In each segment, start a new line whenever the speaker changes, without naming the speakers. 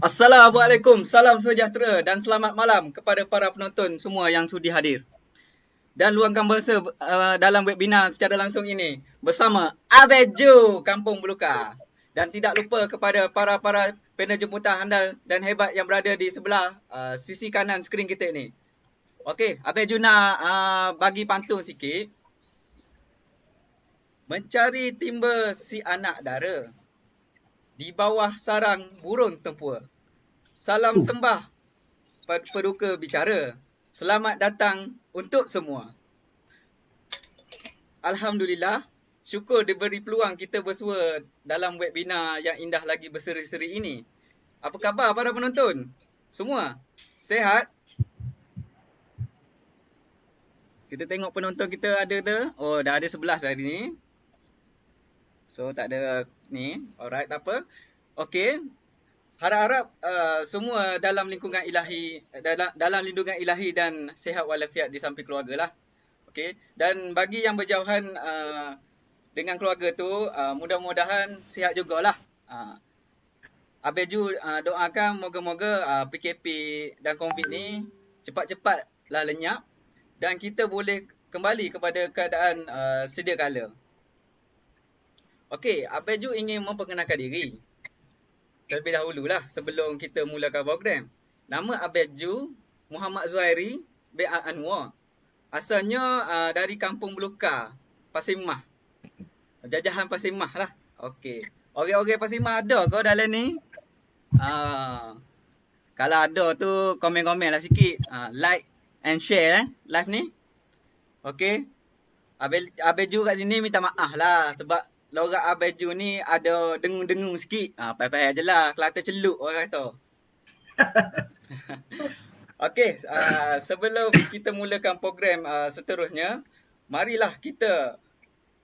Assalamualaikum, salam sejahtera dan selamat malam kepada para penonton semua yang sudi hadir dan luangkan masa dalam webinar secara langsung ini bersama Abeju Kampung Belukar. Dan tidak lupa kepada para panel jemputan handal dan hebat yang berada di sebelah sisi kanan skrin kita ini. Okey, Abeju nak bagi pantun sikit. Mencari timba si anak dara di bawah sarang burung tempua. Salam sembah Paduka bicara. Selamat datang untuk semua. Alhamdulillah, syukur diberi peluang kita bersua dalam webinar yang indah lagi berseri-seri ini. Apa khabar para penonton? Semua sehat? Kita tengok penonton kita ada tu. Oh, dah ada 11 hari ni. So, tak ada ni. Alright, tak apa. Okey. Harap-harap semua dalam lingkungan ilahi, dalam lindungan ilahi dan sihat walafiat di samping keluarga lah. Okey. Dan bagi yang berjauhan dengan keluarga tu, mudah-mudahan sihat jugalah. Abeju doakan moga-moga PKP dan COVID ni cepat-cepatlah lenyap dan kita boleh kembali kepada keadaan sedia kala. Okey, Abeju ingin memperkenalkan diri terlebih dahululah sebelum kita mulakan program. Nama Abeju Muhammad Zuhairi bin Anwar. Asalnya dari Kampung Belukar, Pasir Mah. Jajahan Pasir Mah lah. Okey. Orang-orang Pasir Mah ada ke dalam ni? Kalau ada tu komen-komen lah sikit. Like and share live ni. Okey. Abeju kat sini minta maaf lah sebab lorak Abeju ni ada dengung-dengung sikit. Payah-payah je lah. Kelantan celup orang kata. Okey, sebelum kita mulakan program seterusnya, marilah kita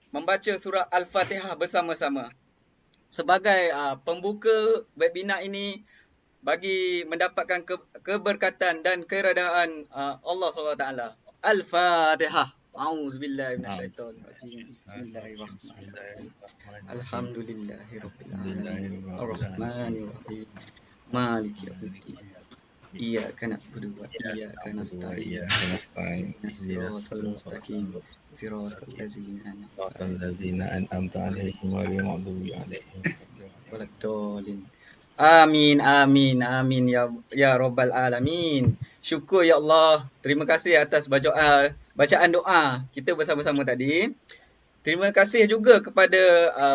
membaca surah Al-Fatihah bersama-sama. Sebagai pembuka webinar ini bagi mendapatkan keberkatan dan keredaan Allah SWT. Al-Fatihah. A'udzubillahi minasyaitonirrajim. Bismillahirrahmanirrahim. Alhamdulillahirabbil alamin. Arrahmanirrahim. Maliki yaumiddin. Iyyaka na'budu wa iyyaka nasta'in. Shiratal mustaqim. Shiratal ladzina an'amta 'alaihim ghairil maghdubi alaihim waladdallin. Amin, amin, amin ya Rabbal Alamin. Syukur ya Allah. Terima kasih atas bacaan doa kita bersama-sama tadi. Terima kasih juga kepada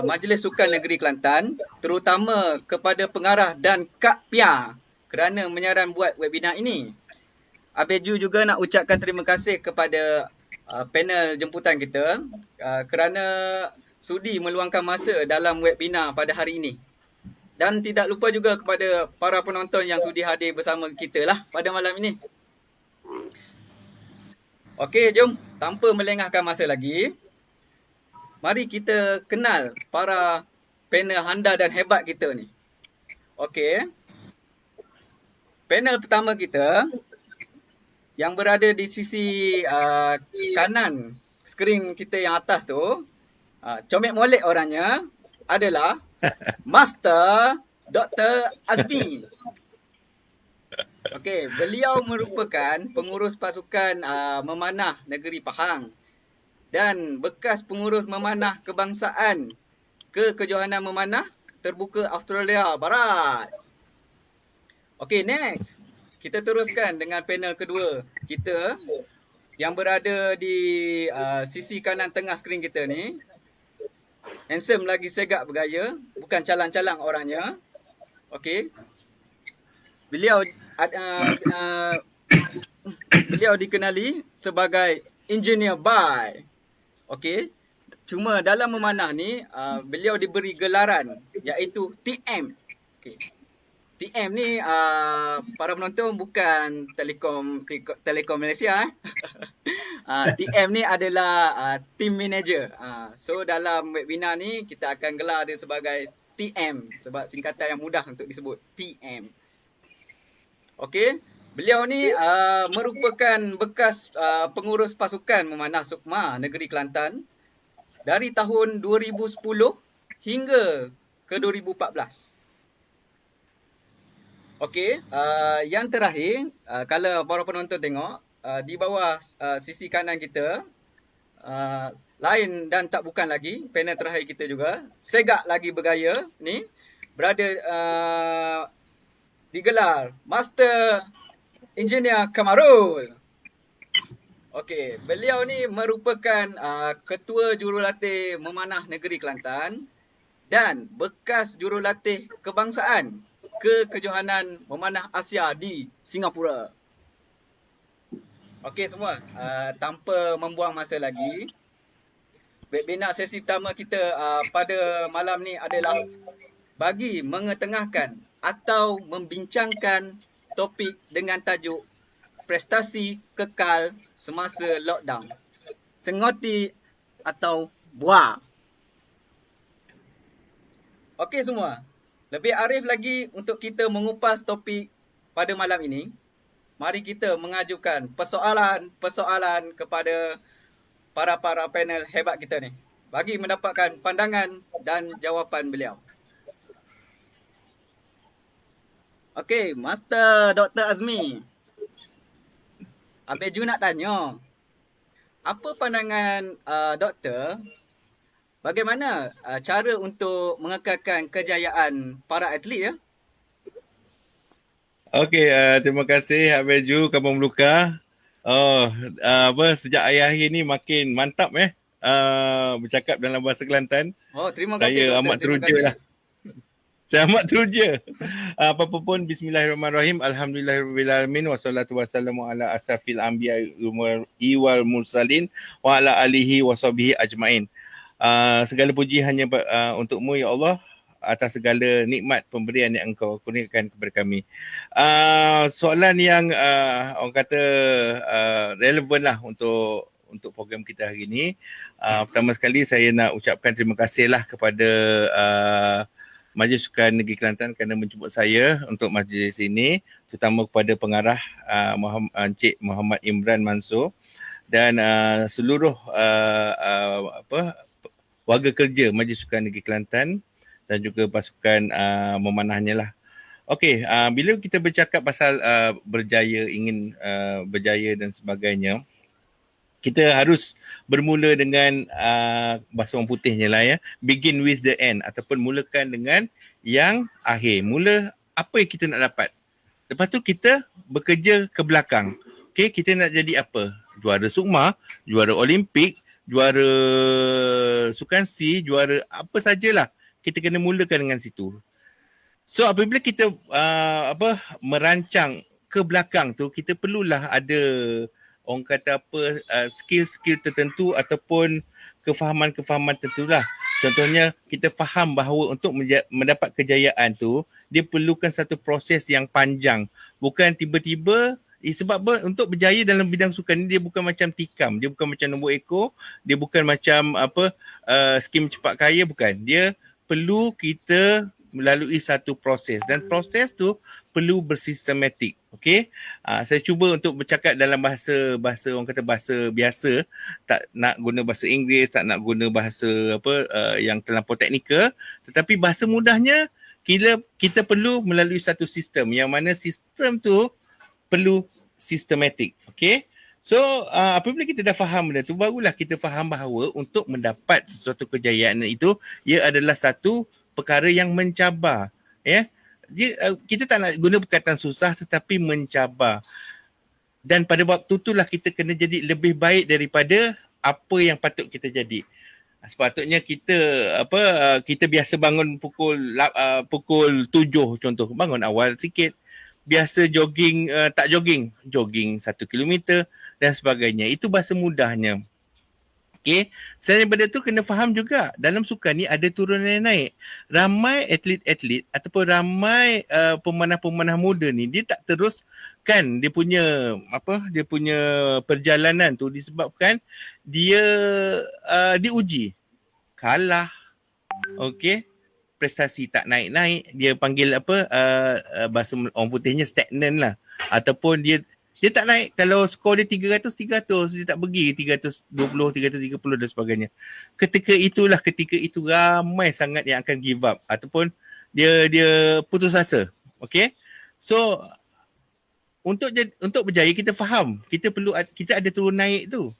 Majlis Sukan Negeri Kelantan, terutama kepada pengarah dan Kak Pia kerana menyaran buat webinar ini. Abeju juga nak ucapkan terima kasih kepada panel jemputan kita kerana sudi meluangkan masa dalam webinar pada hari ini. Dan tidak lupa juga kepada para penonton yang sudi hadir bersama kita lah pada malam ini. Okey, jom tanpa melengahkan masa lagi, mari kita kenal para panel handal dan hebat kita ni. Okey. Panel pertama kita yang berada di sisi kanan skrin kita yang atas tu, comel molek orangnya adalah Master Dr. Azmi. Okey, beliau merupakan pengurus pasukan memanah negeri Pahang dan bekas pengurus memanah kebangsaan kejohanan memanah terbuka Australia Barat. Okey, next. Kita teruskan dengan panel kedua kita yang berada di sisi kanan tengah skrin kita ni. Handsome lagi segak bergaya, bukan calang-calang orangnya. Okey. Beliau beliau dikenali sebagai Engineer By. Okey. Cuma dalam memanah ni beliau diberi gelaran iaitu TM. Okey. TM ni para penonton bukan Telekom Malaysia. TM ni adalah team manager. So dalam webinar ni kita akan gelar dia sebagai TM sebab singkatan yang mudah untuk disebut TM. Okey, beliau ni merupakan bekas pengurus pasukan memanah Sukma Negeri Kelantan dari tahun 2010 hingga ke 2014. Okey, yang terakhir, kalau para penonton tengok, di bawah sisi kanan kita, lain dan tak bukan lagi, panel terakhir kita juga, segak lagi bergaya ni, berada digelar Master Engineer Kamarul. Okey, beliau ni merupakan Ketua Jurulatih Memanah Negeri Kelantan dan bekas jurulatih kebangsaan Kejohanan Memanah Asia di Singapura. Okey semua, tanpa membuang masa lagi, webinar sesi pertama kita pada malam ni adalah bagi mengetengahkan atau membincangkan topik dengan tajuk prestasi kekal semasa lockdown. Sengoti atau buah. Okey semua. Lebih arif lagi untuk kita mengupas topik pada malam ini. Mari kita mengajukan persoalan-persoalan kepada para panel hebat kita ni bagi mendapatkan pandangan dan jawapan beliau. Okey, Master Dr. Azmi. Abang Ju nak tanya, apa pandangan doktor bagaimana cara untuk mengekalkan kejayaan para atlet ya?
Okey, terima kasih Abang Ju Kampung Meluka. Oh, sejak akhir-akhir ni makin mantap bercakap dalam bahasa Kelantan.
Oh, terima kasih
Saya
doktor.
amat teruja lah. Saya amat teruja. Apa-apa pun, bismillahirrahmanirrahim. Alhamdulillahirrahmanirrahim. Wassalatu wassalamu ala asrafil anbiya wal mursalin wa ala alihi wa sahbihi ajmain. Segala puji hanya untukmu ya Allah atas segala nikmat pemberian yang engkau kurniakan kepada kami. Soalan yang orang kata relevan lah untuk program kita hari ini. Pertama sekali saya nak ucapkan terima kasih lah kepada Majlis Sukan Negeri Kelantan kerana menjemput saya untuk majlis ini, terutama kepada pengarah Encik Muhammad Imran Mansur dan seluruh warga kerja Majlis Sukan Negeri Kelantan dan juga pasukan memanahnya lah. Okey, bila kita bercakap pasal berjaya, ingin berjaya dan sebagainya, kita harus bermula dengan bahasa orang putihnya lah ya. Begin with the end ataupun mulakan dengan yang akhir. Mula apa yang kita nak dapat. Lepas tu kita bekerja ke belakang. Okey, kita nak jadi apa? Juara SUKMA, juara Olimpik, juara Sukan C, juara apa sajalah. Kita kena mulakan dengan situ. So apabila kita merancang ke belakang tu, kita perlulah ada orang kata skill-skill tertentu ataupun kefahaman-kefahaman tertentu lah. Contohnya kita faham bahawa untuk mendapat kejayaan tu dia perlukan satu proses yang panjang. Bukan tiba-tiba sebab apa, untuk berjaya dalam bidang sukan ni dia bukan macam tikam, dia bukan macam nombor ekor, dia bukan macam skim cepat kaya, bukan. Dia perlu kita melalui satu proses dan proses tu perlu bersistematik. Okey, saya cuba untuk bercakap dalam bahasa orang kata bahasa biasa, tak nak guna bahasa Inggeris, tak nak guna bahasa yang terlampau teknikal, tetapi bahasa mudahnya kita perlu melalui satu sistem yang mana sistem tu perlu sistematik. Okey, so apabila kita dah faham benda tu, barulah kita faham bahawa untuk mendapat sesuatu kejayaan itu ia adalah satu perkara yang mencabar, ya. Kita tak nak guna perkataan susah tetapi mencabar. Dan pada waktu itulah kita kena jadi lebih baik daripada apa yang patut kita jadi. Sepatutnya kita biasa bangun pukul 7 contoh, bangun awal sikit. Biasa jogging, tak jogging 1 kilometer dan sebagainya. Itu bahasa mudahnya. Okey, selain daripada tu kena faham juga dalam sukan ni ada turun dan naik. Ramai atlet-atlet ataupun ramai pemanah-pemanah muda ni dia tak teruskan dia punya perjalanan tu disebabkan dia diuji. Kalah. Okey. Prestasi tak naik-naik, dia panggil bahasa orang putihnya stagnan lah, ataupun dia tak naik. Kalau skor dia 300, dia tak pergi 320, 330 dan sebagainya. Ketika itu ramai sangat yang akan give up ataupun dia putus asa. Okey. So untuk berjaya kita faham, kita ada turun naik tu.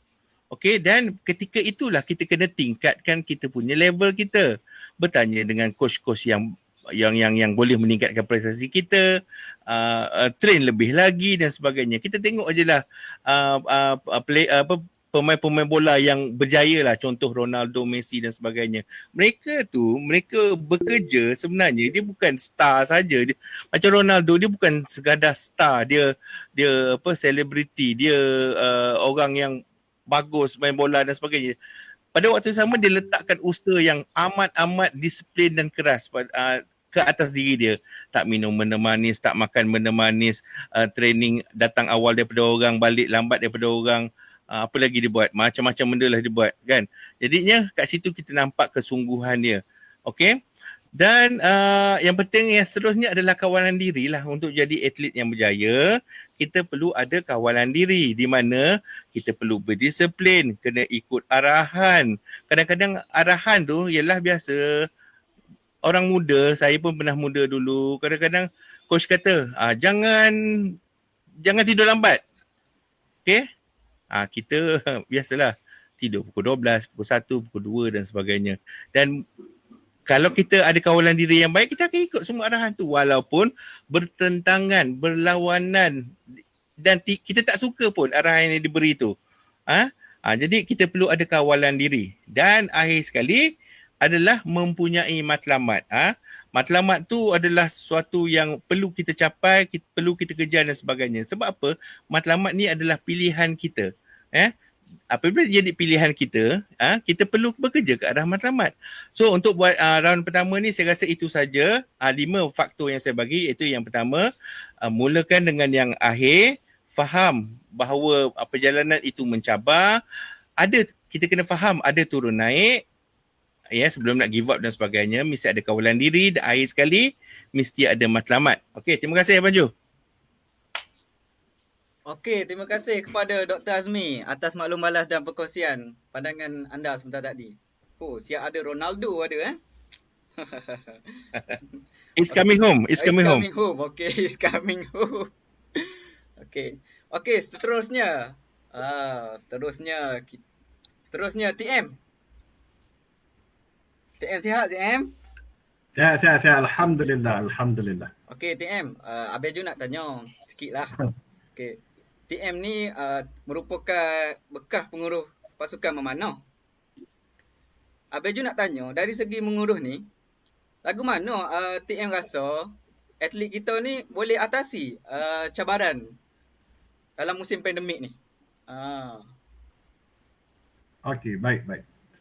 Okey, dan ketika itulah kita kena tingkatkan kita punya level kita. Bertanya dengan coach-coach yang boleh meningkatkan prestasi kita, train lebih lagi dan sebagainya. Kita tengok ajalah pemain-pemain bola yang berjaya lah, contoh Ronaldo, Messi dan sebagainya. Mereka bekerja sebenarnya dia bukan star saja. Macam Ronaldo, dia bukan sekadar star, dia selebriti, dia orang yang bagus main bola dan sebagainya. Pada waktu yang sama dia letakkan usaha yang amat-amat disiplin dan keras ke atas diri dia. Tak minum benda manis, tak makan benda manis, training datang awal daripada orang, balik lambat daripada orang. Apa lagi dia buat? Macam-macam benda lah dia buat kan. Jadinya kat situ kita nampak kesungguhan dia. Okey? Dan yang penting yang seterusnya adalah kawalan diri lah. Untuk jadi atlet yang berjaya, kita perlu ada kawalan diri di mana kita perlu berdisiplin, kena ikut arahan. Kadang-kadang arahan tu ialah biasa orang muda, saya pun pernah muda dulu. Kadang-kadang coach kata, jangan tidur lambat. Okey? Kita biasalah tidur pukul 12, pukul 1, pukul 2 dan sebagainya. Dan kalau kita ada kawalan diri yang baik, kita akan ikut semua arahan tu walaupun bertentangan, berlawanan dan kita tak suka pun arahan yang diberi tu. Jadi kita perlu ada kawalan diri. Dan akhir sekali adalah mempunyai matlamat. Matlamat tu adalah sesuatu yang perlu kita capai, perlu kita kejar dan sebagainya. Sebab apa? Matlamat ni adalah pilihan kita. Apabila jadi pilihan kita, kita perlu bekerja ke arah matlamat. So untuk buat round pertama ni saya rasa itu saja. 5 faktor yang saya bagi, iaitu yang pertama, mulakan dengan yang akhir, faham bahawa perjalanan itu mencabar, kita kena faham ada turun naik, sebelum nak give up dan sebagainya, mesti ada kawalan diri, dan akhir sekali mesti ada matlamat. Okey, terima kasih Abang Jo.
Okey, terima kasih kepada Dr. Azmi atas maklum balas dan perkongsian pandangan anda sebentar tadi. Siap ada Ronaldo ada
It's coming home.
It's coming home. Okey, it's coming home. Okey, seterusnya. Seterusnya TM. TM sihat TM?
Sihat. Alhamdulillah.
Okey TM, Abang Ju nak tanya sikit lah. Okey. TM ni merupakan bekas penguruh pasukan memanah. Abang Ju nak tanya, dari segi menguruh ni, lagu mana TM rasa atlet kita ni boleh atasi cabaran dalam musim pandemik ni?
Okey, baik.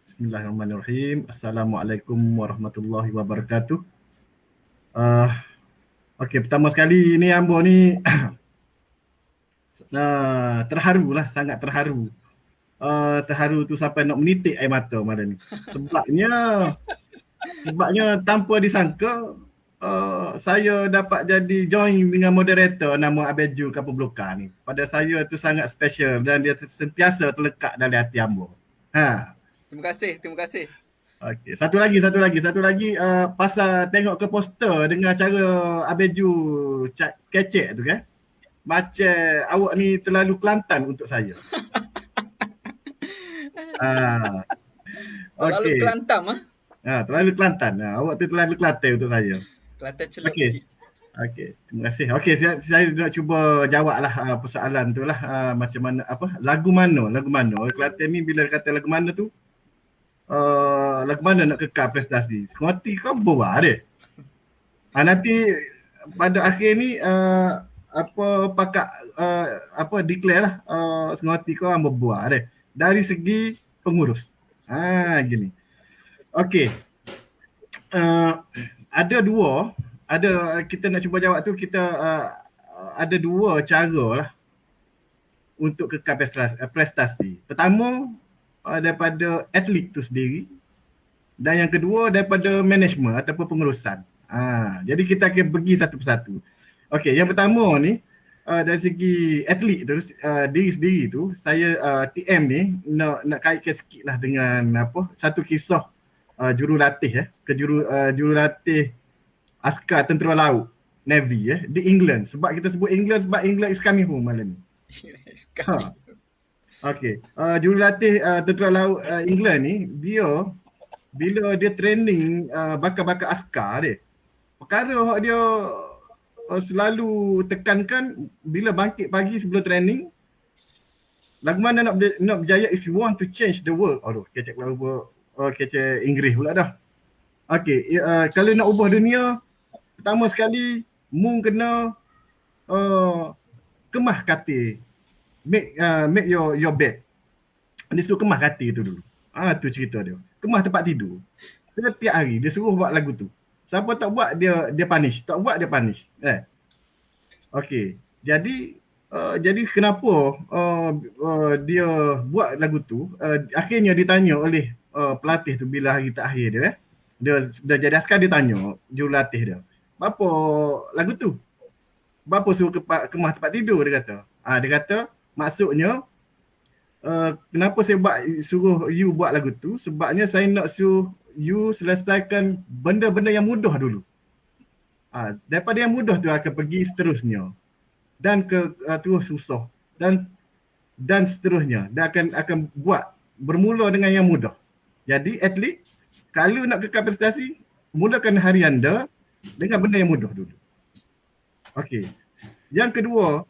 Bismillahirrahmanirrahim. Assalamualaikum warahmatullahi wabarakatuh. Okey, pertama sekali ni Ambo ni terharu lah, sangat terharu. Terharu tu sampai nak menitik air mata malam ni. Sebabnya tanpa disangka saya dapat jadi join dengan moderator nama Abang Ju Kampung Belukar ni. Pada saya tu sangat special dan dia sentiasa terlekat dalam hati Ambo.
Terima kasih.
Okey, satu lagi pasal tengok ke poster dengan cara Abang Ju kecek tu kan. Macam awak ni terlalu Kelantan untuk saya.
Terlalu Kelantan
terlalu Kelantan. Awak tu terlalu Kelantan untuk saya.
Kelantan celup sikit.
Okey, terima kasih. Okey, saya nak cuba jawablah persoalan tu lah. Macam mana, lagu mana? Kelantan ni bila kata lagu mana tu, lagu mana nak kekal prestasi? Sekoti kau buat deh. Nanti pada akhir ni declare lah sekoti kau berbuat deh. Dari segi pengurus. Gini. Okey. Kita nak cuba jawab tu, kita ada 2 cara lah untuk kekal prestasi. Pertama daripada atlet tu sendiri, dan yang kedua daripada management ataupun pengurusan. Jadi kita akan pergi satu persatu. Okey, yang pertama ni dari segi atlet tu, diri sendiri tu, saya TM ni nak kaitkan sikit lah dengan satu kisah jurulatih jurulatih askar tentera laut Navy di England. Sebab kita sebut England sebab England is coming home malam ni. Ha. Okey. Jurulatih tentera laut England ni, dia bila dia training bakal-bakal askar dia, perkara hak dia selalu tekankan bila bangkit pagi sebelum training, lagu mana nak berjaya if you want to change the world. Aduh, kecek lagu kecek Inggeris pula dah. Okey, kalau nak ubah dunia, pertama sekali mung kena kemah katil. Make your bed. Dia suruh kemah katil tu dulu. Tu cerita dia. Kemah tempat tidur. Setiap hari dia suruh buat lagu tu. Siapa tak buat dia punish. Tak buat dia punish. Okey. Jadi kenapa dia buat lagu tu? Akhirnya ditanya oleh pelatih tu bila hari terakhir dia. Dia dah jadi askar, dia tanya jurulatih dia. Apa lagu tu? Bapa suruh kemah tempat tidur, dia kata. Dia kata maksudnya kenapa saya suruh you buat lagu tu? Sebabnya saya nak suruh you selesaikan benda-benda yang mudah dulu. Daripada yang mudah tu akan pergi seterusnya. Dan terus susah. Dan seterusnya. Dia akan buat bermula dengan yang mudah. Jadi atlet, kalau nak kekal prestasi, mulakan hari anda dengan benda yang mudah dulu. Okey. Yang kedua,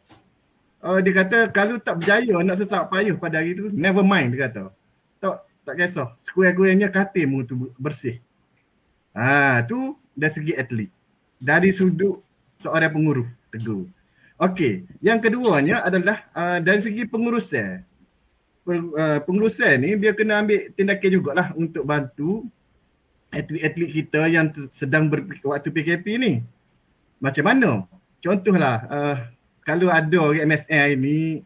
dia kata kalau tak berjaya nak sesak payuh pada hari tu, never mind, dia kata. Tak kisah. Sekurang-kurangnya katilmu tu bersih. Tu dari segi atlet. Dari sudut seorang pengurus teguh. Okey. Yang keduanya adalah dari segi pengurusan. Pengurusan ni dia kena ambil tindakan jugalah untuk bantu atlet-atlet kita yang sedang waktu PKP ni. Macam mana? Contohlah, kalau ada orang MSN ni,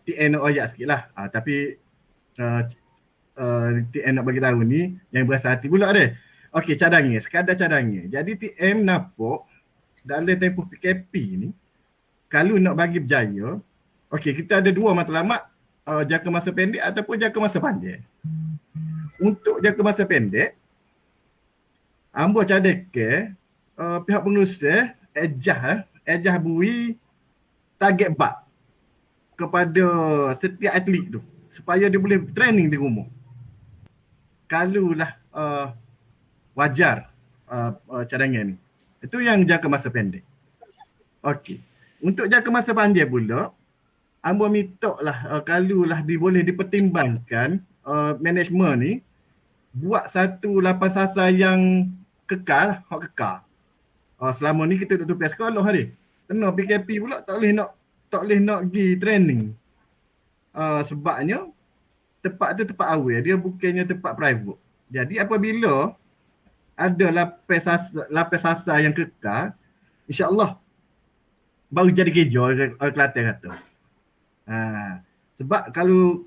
TN nak ayat sikit lah. Tapi TN nak bagi tahu ni, yang berasa hati pula dia. Okey, cadangnya, sekadar cadangnya. Jadi TM nampak dalam tempoh PKP ni, kalau nak bagi berjaya, okey, kita ada dua matlamat, jangka masa pendek ataupun jangka masa panjang. Untuk jangka masa pendek, ambo cadangkan pihak pengurusan ejah bui target bak kepada setiap atlet tu supaya dia boleh training di rumah. Kalulah wajar cadangan ni. Itu yang jangka masa pendek. Okey. Untuk jangka masa panjang pula, ambo minta lah kalulah boleh dipertimbangkan management ni buat satu lapan sasar yang kekal, hak kekal. Selama ni kita duduk pergi sekolah hari. Kena PKP pula tak boleh nak pergi training. Sebabnya tempat tu tempat awal, dia bukannya tempat private. Jadi apabila ada lapis sasar yang kekal, insya-Allah baru jadi kerja orang Kelantan kata. Sebab kalau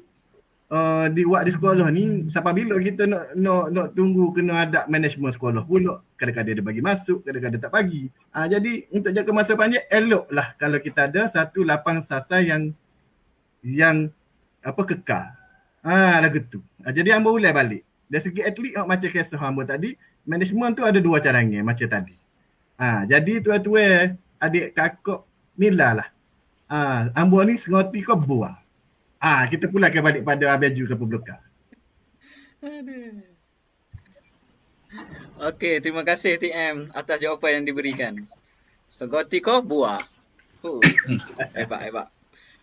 di sekolah ni sampai bila kita nak tunggu kena ada manajemen sekolah pula, kadang-kadang dia bagi masuk, kadang-kadang tak bagi. Jadi untuk jangka masa panjang eloklah kalau kita ada satu lapang sasar yang kekal. Lagu tu. Jadi hamba ulai balik. Dari segi atlet macam kisah hamba tadi, manajemen tu ada dua caranya macam tadi. Jadi tuan-tuan adik kakak milalah. Hamba ni sengoti kau buah. Kita pula akan balik pada Abaju ke Publika.
Okey, terima kasih TM atas jawapan yang diberikan. Segoti ko buah. Hebat.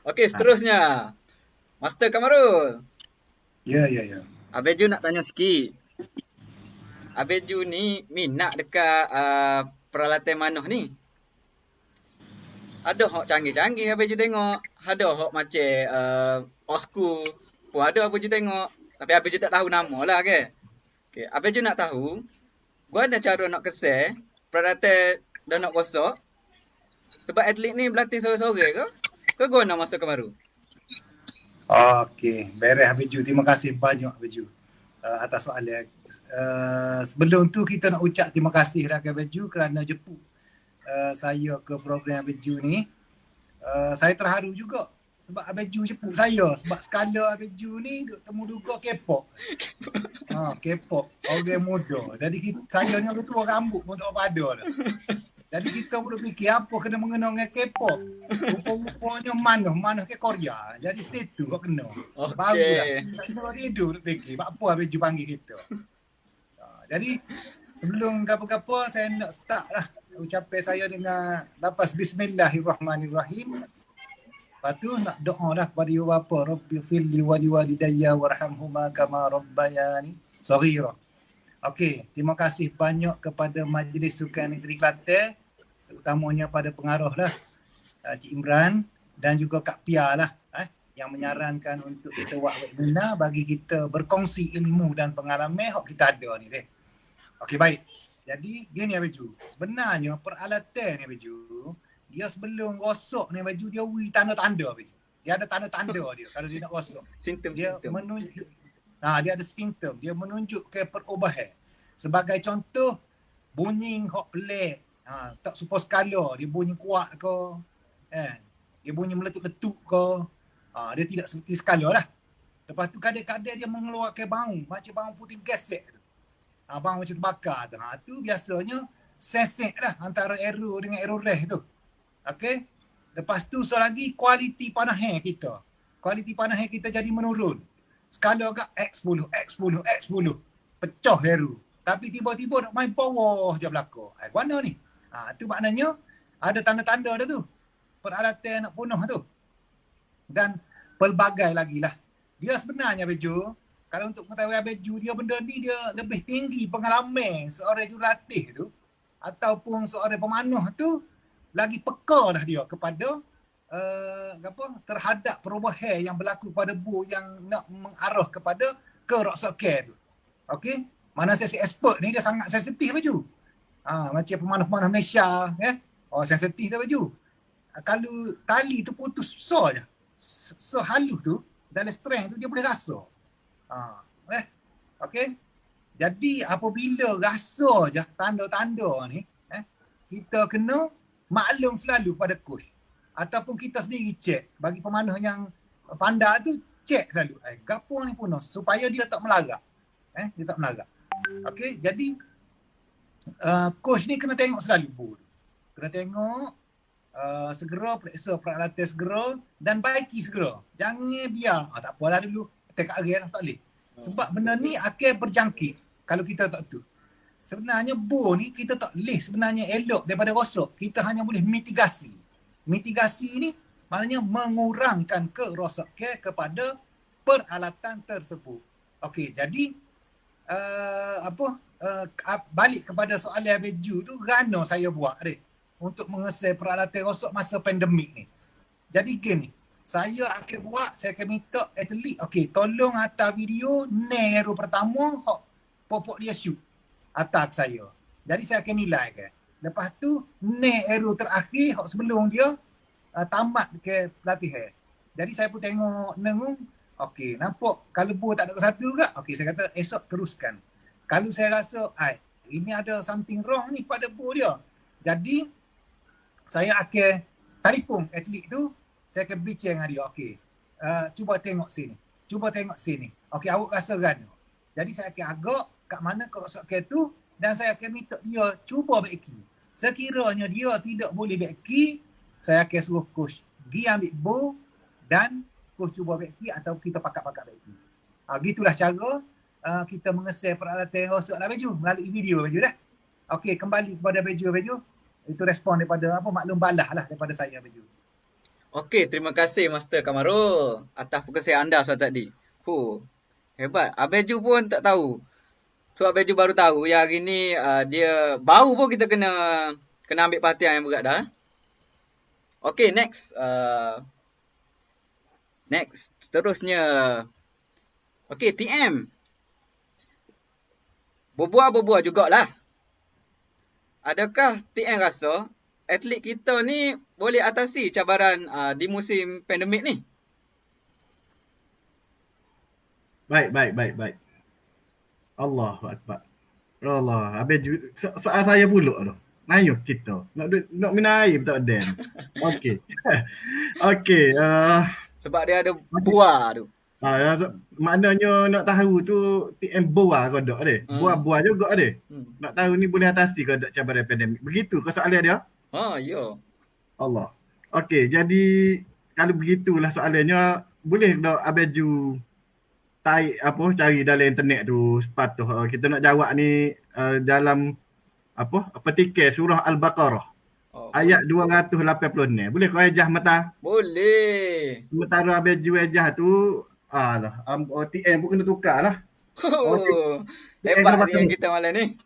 Okey, seterusnya. Master Kamarul.
Ya.
Abaju nak tanya sikit. Abaju ni minat dekat peralatan manuh ni. Ada hak canggih-canggih Abaju tengok. Ada hak macam old school pun ada Abaju tengok. Tapi Abaju tak tahu nama lah ke. Okay. Abaju nak tahu, gua ada cara nak kesel peralatan dan nak rosak. Sebab atlet ni berlatih sore-sore ke? Ke gua nak Master Kemaru?
Okey, beres Abaju. Terima kasih banyak Abaju atas soalan. Sebelum tu kita nak ucap terima kasih rakan Abaju kerana jemput saya ke program Abaju ni. Saya terharu juga sebab Abaju jemput saya. Sebab skala Abaju ni temu duga K-pop. K-pop, orang muda. Jadi saya ni orang tua rambut pun tak apa ada dah. Jadi kita boleh fikir apa kena mengena dengan K-pop. Rupa-rupanya mana ke Korea. Jadi situ kau kena. Barulah.
Okey.
Kita baru tidur fikir. Apa habis you panggil kita. Jadi sebelum apa-apa saya nak start lah ucapan saya dengan lafaz Bismillahirrahmanirrahim. Lepas tu nak doa dah kepada ibu bapa. Rabbi firli wali walidayya warhamhuma kama rabbayani saghira. Okey, terima kasih banyak kepada Majlis Sukan Negeri Kelantan, terutamanya pada pengaruh lah Cik Imran dan juga Kak Pia lah yang menyarankan untuk kita buat webinar bagi kita berkongsi ilmu dan pengalaman yang kita ada ni deh. Okey, baik. Jadi gini Abiju, sebenarnya peralatan ni Abiju, dia sebelum gosok ni Abiju dia beri tanda-tanda Abiju. Dia ada tanda-tanda dia kalau dia nak gosok. Dia
Simptom.
menunjuk dia ada simptom, dia menunjuk ke perubahan. Sebagai contoh, bunyi hok pelik, tak super skala, dia bunyi kuat ke, dia bunyi meletup-letup ke, dia tidak seperti skala lah. Lepas tu kadang-kadang dia mengeluarkan bau, macam bau putih gesek tu. Bau macam terbakar tu. Tu biasanya sesek lah antara error dengan error rare tu. Okey. Lepas tu lagi kualiti panahnya kita. Kualiti panahnya kita jadi menurun. Skala agak X10. Pecah hero. Tapi tiba-tiba nak main power je belakang. Mana ni? Tu maknanya ada tanda-tanda dah tu. Peralatan nak punah tu. Dan pelbagai lagi lah. Dia sebenarnya Bejo, kalau untuk mengetahui Bejo, dia benda ni dia lebih tinggi pengalaman seorang jurulatih tu ataupun seorang pemanah tu lagi peka dah dia kepada terhadap perubahan yang berlaku pada bu yang nak mengarah kepada kerosakit tu. Okey? Mana sesi expert ni dia sangat sensitif Baju. Macam pemanah-pemanah Malaysia sensitif dah Baju. Kalau tali tu putus susah je. Sehalus tu dalam strength tu dia boleh rasa. Okey? Jadi apabila rasa je tanda-tanda ni kita kena maklum selalu pada coach. Ataupun kita sendiri cek. Bagi pemanah yang pandai tu, cek selalu. Gapo ni punah supaya dia tak melarak. Dia tak melarak. Okey, jadi coach ni kena tengok selalu bu. Kena tengok segera periksa peralatan segera dan baiki segera. Jangan biar tak apalah dulu tekak hari lah, tak boleh. Sebab benda ni akan berjangkit kalau kita tak tu. Sebenarnya bu ni kita tak boleh sebenarnya elok daripada rosak. Kita hanya boleh mitigasi. Mitigasi ni maknanya mengurangkan kerosakan kepada peralatan tersebut. Okey, jadi balik kepada soalan Beju tu, kerana saya buat untuk mengesai peralatan rosak masa pandemik ni. Jadi gini, saya akan minta atlet, okey, tolong hantar video hero pertama hok popok dia shoot atas saya. Jadi saya akan nilai kan. Lepas tu hero terakhir hok sebelum dia tamat ke pelatihan. Jadi saya pun tengok nengung, okey, nampak kalau bu tak ada ke satu juga, okey saya kata esok teruskan. Kalau saya rasa ini ada something wrong ni pada bu dia. Jadi saya akan telefon atlet tu, saya akan bincang dengan dia, okey. Cuba tengok sini. Okey, awak rasa gano. Jadi saya akan agak kat mana kerosakan tu dan saya akan minta dia cuba baiki. Sekiranya dia tidak boleh baiki, saya akan suruh coach pergi ambil bo dan coach cuba baiki atau kita pakat-pakat baiki. Gitulah cara kita mengesai peralatan rosak lah Beju melalui video Beju dah. Okey, kembali kepada Beju. Itu respon daripada maklum balah lah daripada saya Beju.
Okey, terima kasih Master Kamarul atas perkongsian anda soal tadi. Hebat. Abeju pun tak tahu. So Abeju baru tahu yang hari ni dia baru pun kita kena ambil perhatian yang berat dah. Okey, next. Next, seterusnya. Okey, TM. Berbual jugalah. Adakah TM rasa atlet kita ni boleh atasi cabaran di musim pandemik ni?
Baik. Allahu Akbar. Allah, habis soal saya pulak tu. Nayuh kita. Nak minum air tak ada. Okey. Okey,
Sebab dia ada buah tu.
Maknanya nak tahu tu TM buah kau dok deh. Buah-buah juga deh. Nak tahu ni boleh atasi kau dok cabaran pandemik. Begitu ke soalan dia?
Ya.
Allah. Okey, jadi kalau begitulah soalannya, boleh dok Abaju cari dalam internet tu sepatut kita nak jawab ni dalam petikai surah Al-Baqarah ayat 286. Boleh kau ejah mata?
Boleh.
Sementara Abaju ejah tu TM pun kena tukar lah.
Hebat ni yang kita malam ni.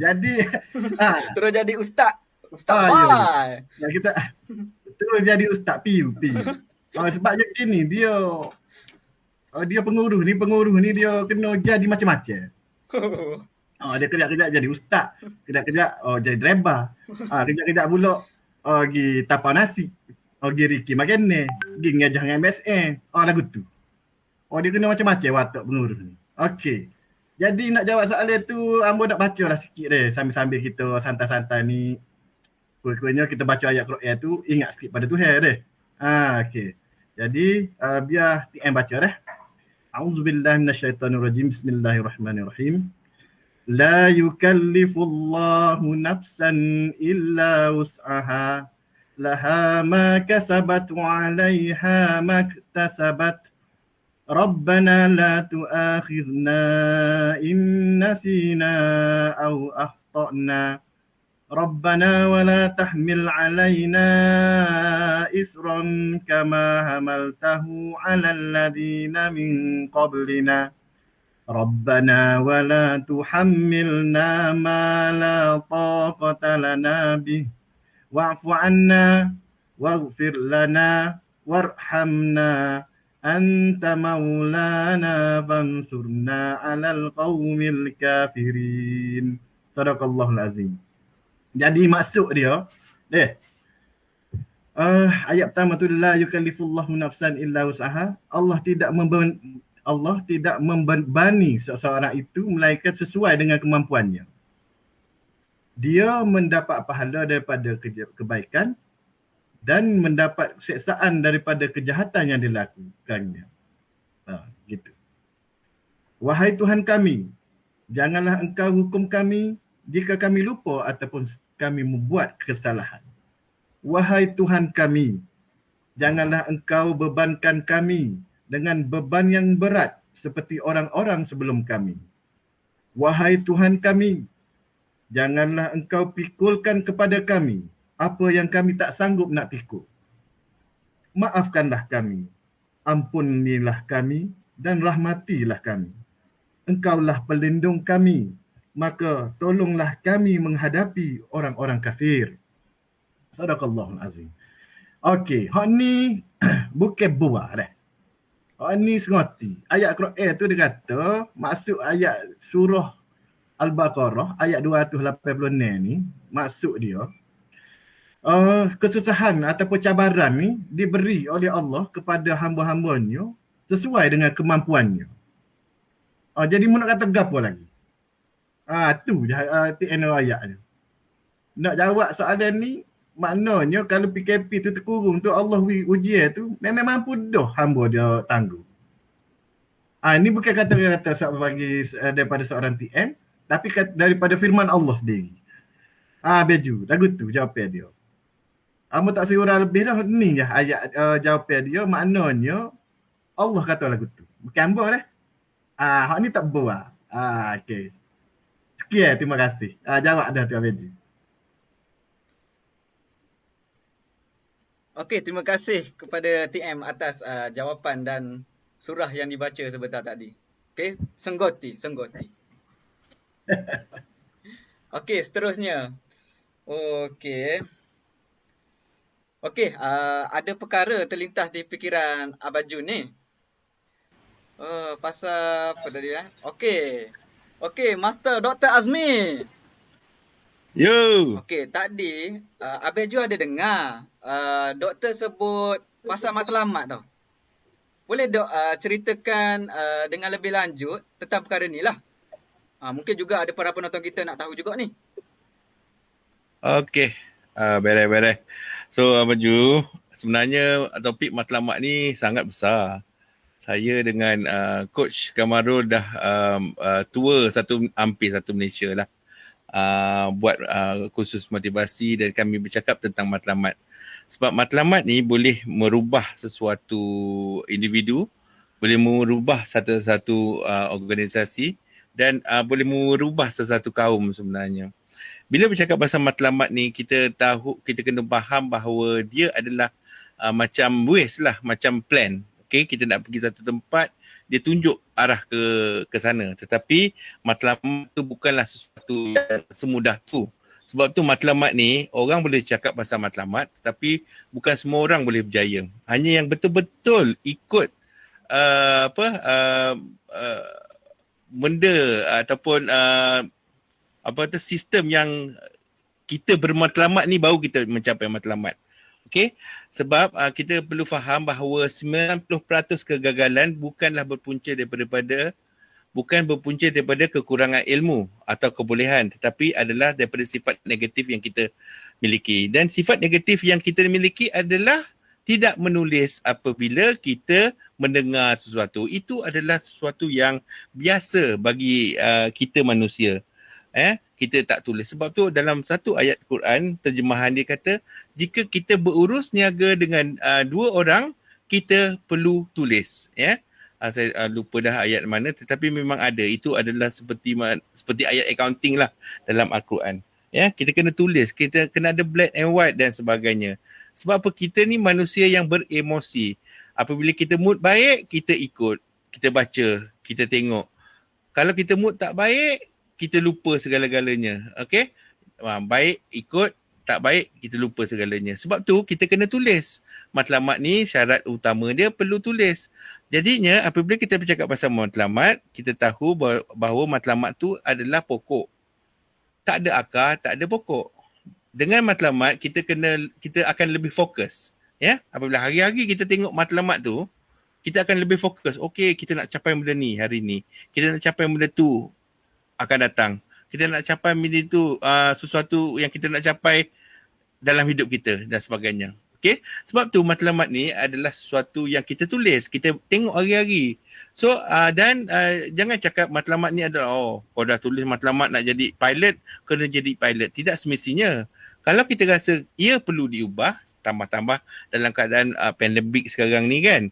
Jadi
terus jadi ustaz. Ustaz
Pai. Ya, kita terus jadi ustaz piu. Sebabnya gini, dia pengurus ni dia kena jadi macam-macam. Dia kejap-kejap jadi ustaz, kejap-kejap jadi driver. Kejap-kejap pula pergi tapau nasi. Pergi Riki makan ni, pergi ngajah dengan MSN. Lagu tu. Dia kena macam-macam watak pengurus ni. Okey. Jadi nak jawab soalan tu, ambo nak baca lah sikit deh sambil-sambil kita santai-santai ni. Kurang-kurangnya kita baca ayat Quran tu, ingat sikit pada Tuhan deh. Okey. Jadi biar TM baca deh. A'udzubillahi minasyaitonirrajim. Bismillahirrahmanirrahim. La yukallifullahu nafsan illa wus'aha. Laha ma kasabat wa 'alaiha ma iktasabat. Rabbana la tu'akhidna in nasina aw akhtana. Rabbana wa la tahmil 'alaina isran kama hamaltahu 'alal ladzina min qablina. Rabbana wa la tuhammilna ma la taqata lana bih. Wa'fu 'anna waghfir lana warhamna. Anta maulana fansurna 'alal qaumil kafirin. Sadaqallahul azim. Jadi maksud dia, ayat pertama tu la yukallifullahu nafsan illa wus'aha. Allah tidak membebani seseorang itu melainkan sesuai dengan kemampuannya. Dia mendapat pahala daripada kebaikan dan mendapat siksaan daripada kejahatan yang dilakukannya. Gitu. Wahai Tuhan kami, janganlah engkau hukum kami jika kami lupa ataupun kami membuat kesalahan. Wahai Tuhan kami, janganlah engkau bebankan kami dengan beban yang berat seperti orang-orang sebelum kami. Wahai Tuhan kami, janganlah engkau pikulkan kepada kami apa yang kami tak sanggup nak pikul. Maafkanlah kami, ampunilah kami dan rahmatilah kami. Engkaulah pelindung kami, maka tolonglah kami menghadapi orang-orang kafir. Sadaqallahul azim. Okey, hak ni bukan buah dah. Hak ni sengoti. Ayat Quran tu dia kata, maksud ayat surah Al-Baqarah ayat 286 ni, maksud dia kesusahan ataupun cabaran ni diberi oleh Allah kepada hamba-hambanya sesuai dengan kemampuannya. Jadi mu nak kata gapo lagi? Tu je TN ayat ni. Nak jawab soalan ni, maknanya kalau PKP tu terkurung tu Allah ujian tu memang mampu dah hamba dia tangguh. Ini bukan kata-kata bagi daripada seorang TM, tapi daripada firman Allah sendiri. Baju, lagu tu jawapan dia. Amo tak surah lebih dah, ni je ayat jawapan dia, maknanya Allah kata lagu tu. Bukan hamba dah. Hak ni tak buat. Okey. Sekian, terima kasih. Jawab dah tu Abedi.
Okey, terima kasih kepada TM atas jawapan dan surah yang dibaca sebentar tadi. Okey, senggoti. Okey, seterusnya. Okey, ada perkara terlintas di fikiran Abaju ni. Pasal apa tadi Okey, Master Dr. Azmi.
Yo.
Okey, tadi Abaju ada dengar doktor sebut pasal matlamat tau. Boleh dok ceritakan dengan lebih lanjut tentang perkara ni lah. Mungkin juga ada para penonton kita nak tahu juga ni.
Okey. Beres. So Abaju, sebenarnya topik matlamat ni sangat besar. Saya dengan Coach Kamarul dah tua hampir satu Malaysia lah. Buat kursus motivasi dan kami bercakap tentang matlamat. Sebab matlamat ni boleh merubah sesuatu individu, boleh merubah satu organisasi dan boleh merubah sesuatu kaum sebenarnya. Bila bercakap pasal matlamat ni, kita kena faham bahawa dia adalah macam ways lah, macam plan. Okay, kita nak pergi satu tempat, dia tunjuk arah ke sana. Tetapi matlamat tu bukanlah sesuatu yang semudah tu. Sebab tu matlamat ni, orang boleh cakap pasal matlamat, tetapi bukan semua orang boleh berjaya. Hanya yang betul-betul ikut benda ataupun sistem yang kita bermatlamat ni baru kita mencapai matlamat. Okey, sebab kita perlu faham bahawa 90% kegagalan bukan berpunca daripada kekurangan ilmu atau kebolehan, tetapi adalah daripada sifat negatif yang kita miliki. Dan sifat negatif yang kita miliki adalah tidak menulis apabila kita mendengar sesuatu. Itu adalah sesuatu yang biasa bagi kita manusia. Kita tak tulis. Sebab tu dalam satu ayat Quran, terjemahan dia kata, jika kita berurus niaga dengan dua orang, kita perlu tulis. Saya lupa dah ayat mana, tetapi memang ada. Itu adalah seperti ayat accounting lah dalam Al-Quran. Kita kena tulis, kita kena ada black and white dan sebagainya. Sebab apa? Kita ni manusia yang beremosi. Apabila kita mood baik, kita ikut, kita baca, kita tengok. Kalau kita mood tak baik, kita lupa segala-galanya. Okey? Baik ikut, tak baik kita lupa segalanya. Sebab tu kita kena tulis. Matlamat ni syarat utama dia perlu tulis. Jadinya apabila kita bercakap pasal matlamat, kita tahu bahawa matlamat tu adalah pokok. Tak ada akar, tak ada pokok. Dengan matlamat kita akan lebih fokus. Apabila hari-hari kita tengok matlamat tu, kita akan lebih fokus. Okey, kita nak capai benda ni hari ni. Kita nak capai benda tu akan datang. Kita nak capai benda tu, sesuatu yang kita nak capai dalam hidup kita dan sebagainya. Okay? Sebab tu matlamat ni adalah sesuatu yang kita tulis, kita tengok hari-hari. So jangan cakap matlamat ni adalah kau dah tulis matlamat nak jadi pilot, kena jadi pilot. Tidak semestinya. Kalau kita rasa ia perlu diubah, tambah-tambah dalam keadaan pandemik sekarang ni kan,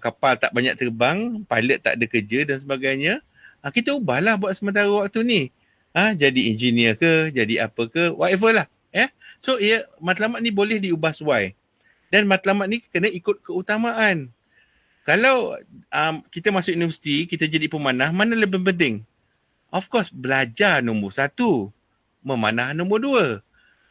kapal tak banyak terbang, pilot tak ada kerja dan sebagainya, kita ubahlah buat sementara waktu ni. Jadi engineer ke, jadi apa ke, whatever lah. So matlamat ni boleh diubah sesuai. Dan matlamat ni kena ikut keutamaan. Kalau kita masuk universiti, kita jadi pemanah, mana lebih penting? Of course, belajar nombor 1, memanah nombor 2.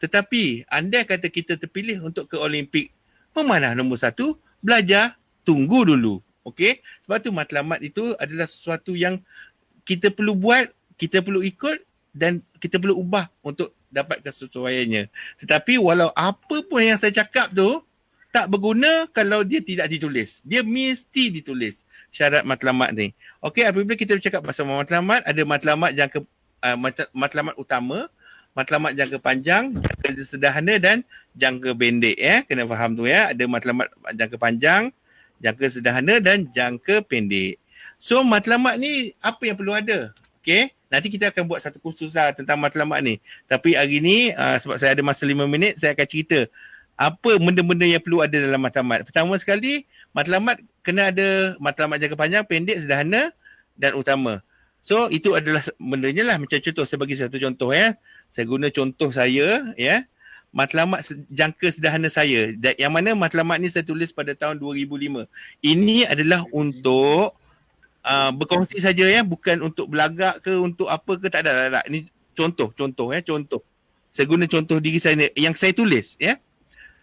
Tetapi andai kata kita terpilih untuk ke Olimpik, memanah nombor 1, belajar, tunggu dulu. Okey? Sebab tu matlamat itu adalah sesuatu yang kita perlu buat, kita perlu ikut dan kita perlu ubah untuk dapat kesesuaiannya. Tetapi walau apa pun yang saya cakap tu tak berguna kalau dia tidak ditulis. Dia mesti ditulis syarat matlamat ni. Okey, apabila kita bercakap pasal matlamat, ada matlamat matlamat utama, matlamat jangka panjang, jangka sederhana dan jangka pendek. Kena faham tu Ada matlamat jangka panjang, jangka sederhana dan jangka pendek. So matlamat ni apa yang perlu ada? Okay, nanti kita akan buat satu kursus tentang matlamat ni. Tapi hari ni sebab saya ada masa 5 minit, saya akan cerita apa benda-benda yang perlu ada dalam matlamat. Pertama sekali, matlamat kena ada matlamat jangka panjang, pendek, sederhana dan utama. So itu adalah bendanya lah. Macam contoh, saya bagi satu contoh Saya guna contoh saya matlamat jangka sederhana saya. Yang mana matlamat ni saya tulis pada tahun 2005. Ini adalah untuk berkongsi saja bukan untuk belagak ke, untuk apa ke, tak ada. Ini contoh. Saya guna contoh diri saya yang saya tulis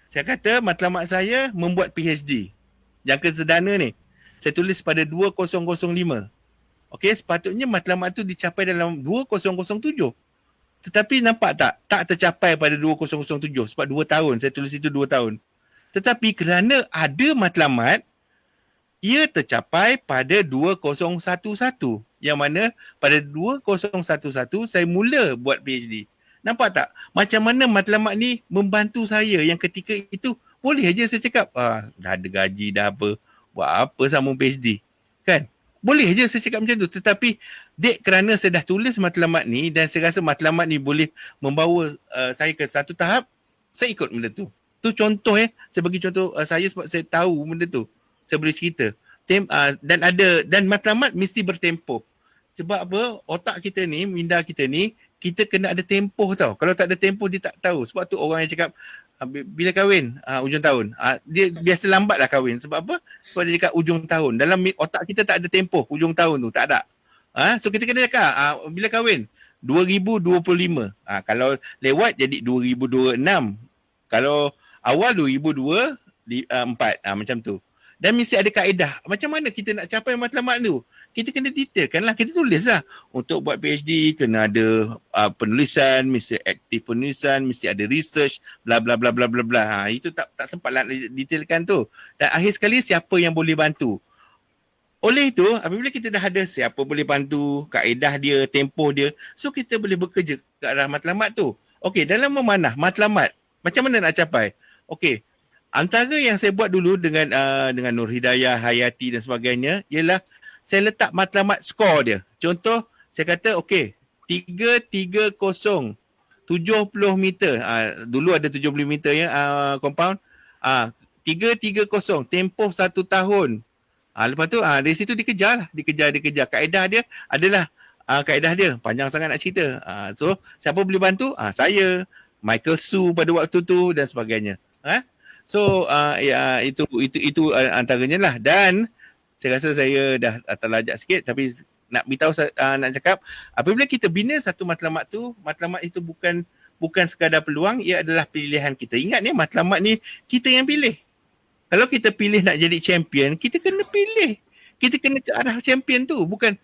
Saya kata matlamat saya membuat PhD. Jangka sederhana ni saya tulis pada 2005. Okey, sepatutnya matlamat tu dicapai dalam 2007. Tetapi nampak tak tercapai pada 2007 sebab 2 tahun. Saya tulis itu 2 tahun. Tetapi kerana ada matlamat, ia tercapai pada 2011. Yang mana pada 2011 saya mula buat PhD. Nampak tak? Macam mana matlamat ni membantu saya yang ketika itu boleh aja saya cakap dah ada gaji dah apa. Buat apa sambung PhD? Kan? Boleh je saya cakap macam tu. Tetapi dek kerana saya dah tulis matlamat ni dan saya rasa matlamat ni boleh membawa saya ke satu tahap, saya ikut benda tu. Tu contoh saya bagi contoh saya sebab saya tahu benda tu. Saya boleh cerita. Dan matlamat mesti bertempoh. Sebab apa? Otak kita ni, minda kita ni, kita kena ada tempoh tau. Kalau tak ada tempoh, dia tak tahu. Sebab tu orang yang cakap, bila kahwin? Ujung tahun. Dia biasa lambat lah kahwin. Sebab apa? Sebab dia cakap ujung tahun. Dalam otak kita tak ada tempoh ujung tahun tu. Tak ada. So kita kena cakap, bila kahwin? 2025. Kalau lewat jadi 2026. Kalau awal 2024. Macam tu. Dan mesti ada kaedah. Macam mana kita nak capai matlamat tu? Kita kena detailkan lah. Kita tulis lah. Untuk buat PhD, kena ada penulisan, mesti aktif penulisan, mesti ada research, bla bla bla bla bla bla. Itu tak sempat lah detailkan tu. Dan akhir sekali, siapa yang boleh bantu? Oleh itu, apabila kita dah ada siapa boleh bantu, kaedah dia, tempoh dia, so kita boleh bekerja ke arah matlamat tu. Okey, dalam memanah matlamat, macam mana nak capai? Okey, antara yang saya buat dulu dengan Nur Hidayah, Hayati dan sebagainya ialah saya letak matlamat skor dia. Contoh, saya kata okey, 330 70 meter. Dulu ada 70 meter ya compound. 330 tempoh 1 tahun. Lepas tu dari situ dikejar. Kaedah dia adalah kaedah dia. Panjang sangat nak cerita. So siapa boleh bantu? Saya, Michael Su pada waktu tu dan sebagainya. So itu antaranya lah. Dan saya rasa saya dah terlajak sikit tapi nak beritahu nak cakap apabila kita bina satu matlamat tu, matlamat itu bukan sekadar peluang, ia adalah pilihan kita. Ingat ni matlamat ni kita yang pilih. Kalau kita pilih nak jadi champion, kita kena pilih. Kita kena ke arah champion tu, bukan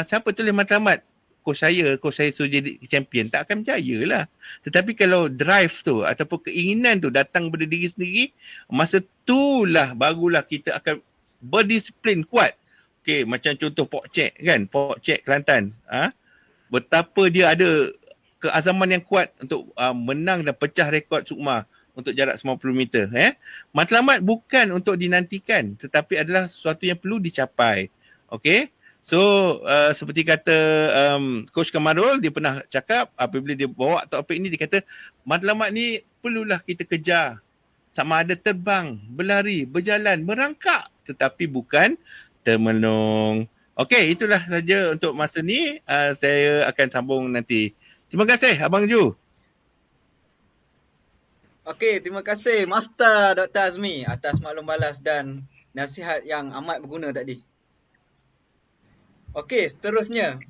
siapa tulis matlamat coach saya suruh jadi champion, tak akan berjaya lah. Tetapi kalau drive tu ataupun keinginan tu datang daripada diri sendiri, masa itulah barulah kita akan berdisiplin kuat. Okay, macam contoh Pok Cek kan, Pok Cek Kelantan. Betapa dia ada keazaman yang kuat untuk menang dan pecah rekod sukma untuk jarak 90 meter. Matlamat bukan untuk dinantikan tetapi adalah sesuatu yang perlu dicapai. Okay. So seperti kata Coach Kamarul, dia pernah cakap apabila dia bawa topik ni, dia kata matlamat ni perlulah kita kejar. Sama ada terbang, berlari, berjalan, merangkak tetapi bukan termenung. Okey, itulah saja untuk masa ni. Saya akan sambung nanti. Terima kasih Abang Ju.
Okey, terima kasih Master Dr. Azmi atas maklum balas dan nasihat yang amat berguna tadi. Okey, seterusnya.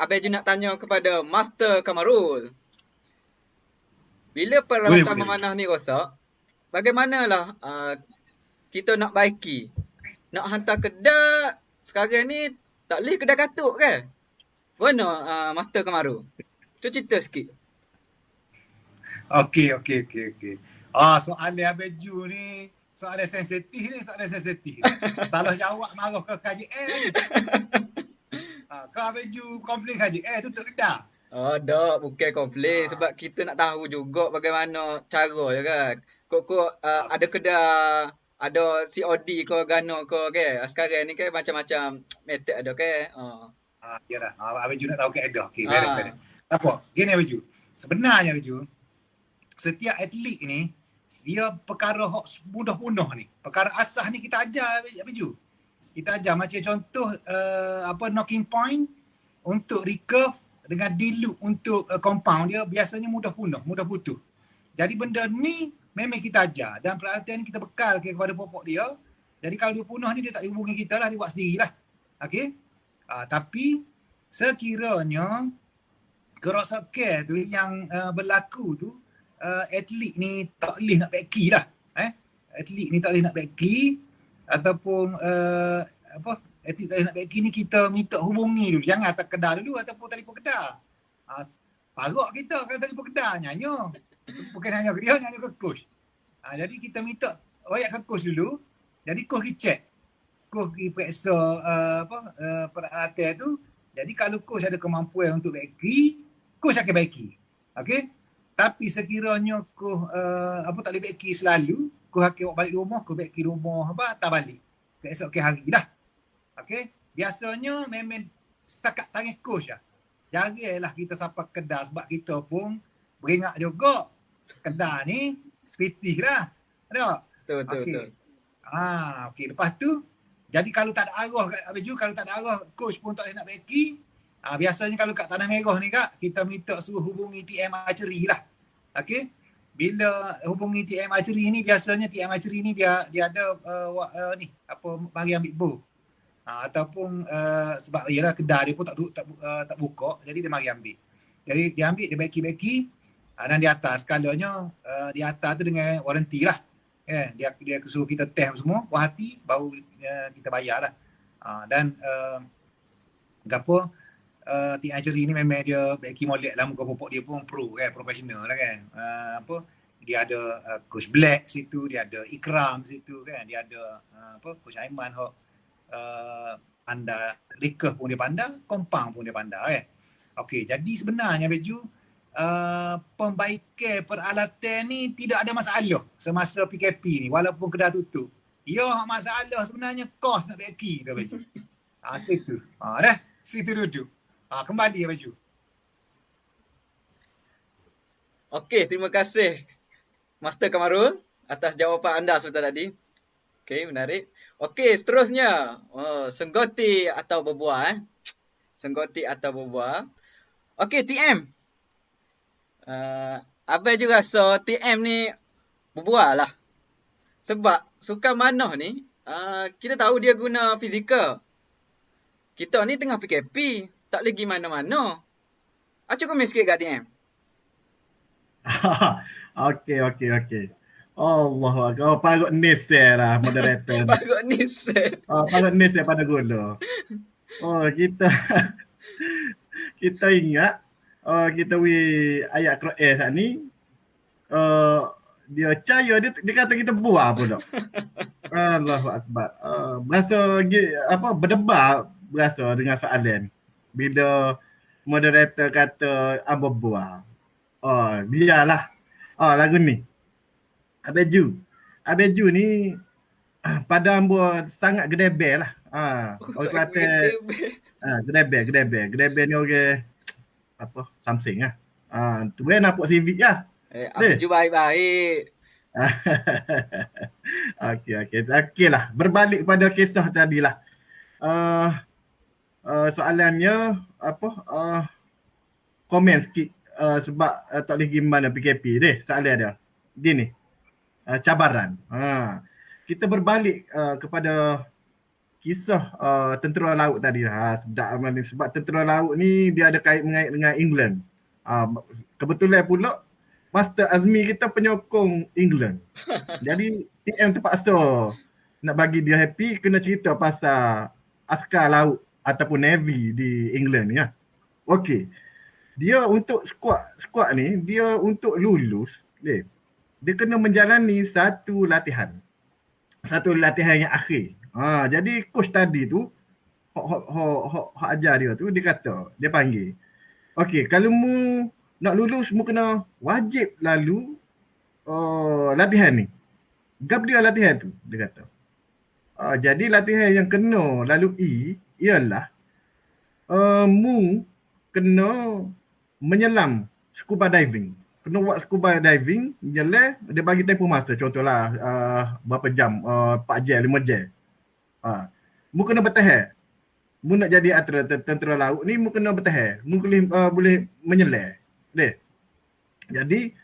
Abang Ju nak tanya kepada Master Kamarul. Bila peralatan memanah ni rosak, bagaimanalah kita nak baiki? Nak hantar kedak sekarang ni tak boleh kedak katuk kan? Mana Master Kamarul? Tu cerita sikit.
Okey. Soalan Abang Ju ni soalan sensitif ni. Salah jawab marah ke KJL ni. Kau Abang Ju komplain KJL tutup kedah.
Tak, bukan komplain sebab kita nak tahu juga bagaimana cara je kan. Kok ada kedah, ada COD ke gano ke kan. Sekarang ni kan macam-macam method ada kan.
Yalah. Abang Ju nak tahu kaedah. Okey, beres. Apa? Gini Abang Ju. Sebenarnya Abang Ju, setiap atlet ni dia perkara mudah-mudah ni. Perkara asas ni kita ajar Abang Ju. Kita ajar macam contoh knocking point untuk recurve dengan dilute untuk compound dia biasanya mudah putus. Jadi benda ni memang kita ajar dan peralatan ni kita bekal kepada popok dia. Jadi kalau dia punah ni dia tak hubungi kita lah, dia buat sendirilah. Okey. Tapi sekiranya kerosakan tu yang berlaku tu atlet ni tak boleh nak back key lah. Atlet ni tak boleh nak back key ataupun atlet tak boleh nak back key ni kita minta hubungi dulu. Jangan atas kedah dulu ataupun telefon kedah. Parok kita kalau telefon kedah nyanyi. Bukan nyanyi ke dia, nyanyi ke coach. Jadi kita minta royak ke coach dulu. Jadi coach check. Coach periksa peralatan tu. Jadi kalau coach ada kemampuan untuk back key, coach akan back key. Okey? Tapi sekiranya coach tak boleh back key selalu, Kau hakik balik rumah, kau balik ke rumah apa, tak balik. Esok ke hari dah. Okey. Biasanya memang setakat tangan coach lah. Jaranglah kita sampai Kedah sebab kita pun beringat juga. Kedah ni pitih dah. Ada?
Betul, betul,
Okey.
betul.
Okey. Lepas tu, jadi kalau tak ada arah kat Abiju, kalau tak ada arah coach pun tak boleh nak backing. Biasanya kalau kat Tanah Merah ni kak, kita minta suruh hubungi TM Archery lah. Okey. Bila hubungi TM Archery ni, biasanya TM Archery ni dia ada ni apa, mari ambil bow. Ataupun sebab ialah kedai dia pun tak buka, jadi dia mari ambil. Jadi dia ambil, dia baki-baki dan di atas skalanya di atas tu dengan waranti lah. Dia suruh kita test semua, puas hati baru kita bayar lah. Dan gapo TM Archery ni memang dia baki molek lah, muka popok dia pun pro kan, profesional lah kan. Dia ada coach Black situ, dia ada Ikram situ kan, dia ada coach Aiman hok pandai, Rika pun dia pandai, Kompang pun dia pandai Okey, jadi sebenarnya Beju, pembaikan peralatan ni tidak ada masalah semasa PKP ni walaupun kedai tutup. Ya, masalah sebenarnya kos nak baki tu Beju. Situ. Dah, situ duduk. Kembali Beju.
Okey, terima kasih Master Kamarul atas jawapan anda sebentar tadi. Okey, menarik. Okey, seterusnya. Senggoti atau berbuah. Senggoti atau berbuah. Okey, TM. Abang juga rasa TM ni berbuah lah. Sebab sukan manah ni, kita tahu dia guna fizikal. Kita ni tengah PKP. Tak lagi mana-mana. Acuk komen sikit kat TM.
Okey. Allah, kau parut nis lah moderator.
Parut nis.
Parut nis pada gula. Kita ingat kita ayat Quran saat ni dia percaya dia kata kita buah pula. Allahu akbar. Berasa berdebar berasa dengan soalan. Bila moderator kata apa buah. Biarlah. Lagu ni. Abeju ni pada ambo sangat gedebe lah. Orang Kelantan gedebe ni orang something lah. Tu kan nampak CV lah.
Abeju baik-baik.
Okey lah. Berbalik pada kisah tadi lah. Soalannya komen sikit sebab tak boleh pergi mana PKP deh. Soalan dia gini, cabaran. Kita berbalik kepada kisah tentera laut tadi lah. Sedap amat ni. Sebab tentera laut ni dia ada mengait dengan England. Kebetulan pula Master Azmi kita penyokong England. Jadi TM terpaksa nak bagi dia happy, kena cerita pasal askar laut ataupun Navy di England ni lah. Okey. Dia untuk squad ni, dia untuk lulus, dia kena menjalani satu latihan yang akhir. Jadi coach tadi tu hok ajar dia tu, dia panggil. Okey, kalau mu nak lulus mu kena wajib lalu latihan ni. Gap dia latihan tu, dia kata. Jadi latihan yang kena lalui ialah mu kena menyelam scuba diving. Kena buat scuba diving, menyelam, dia bagi tempoh masa. Contohlah berapa jam, 4 jam, 5 jam. Mu kena bertahan. Mu nak jadi tentera laut ni, mu kena bertahan. Mu boleh menyelam. Jadi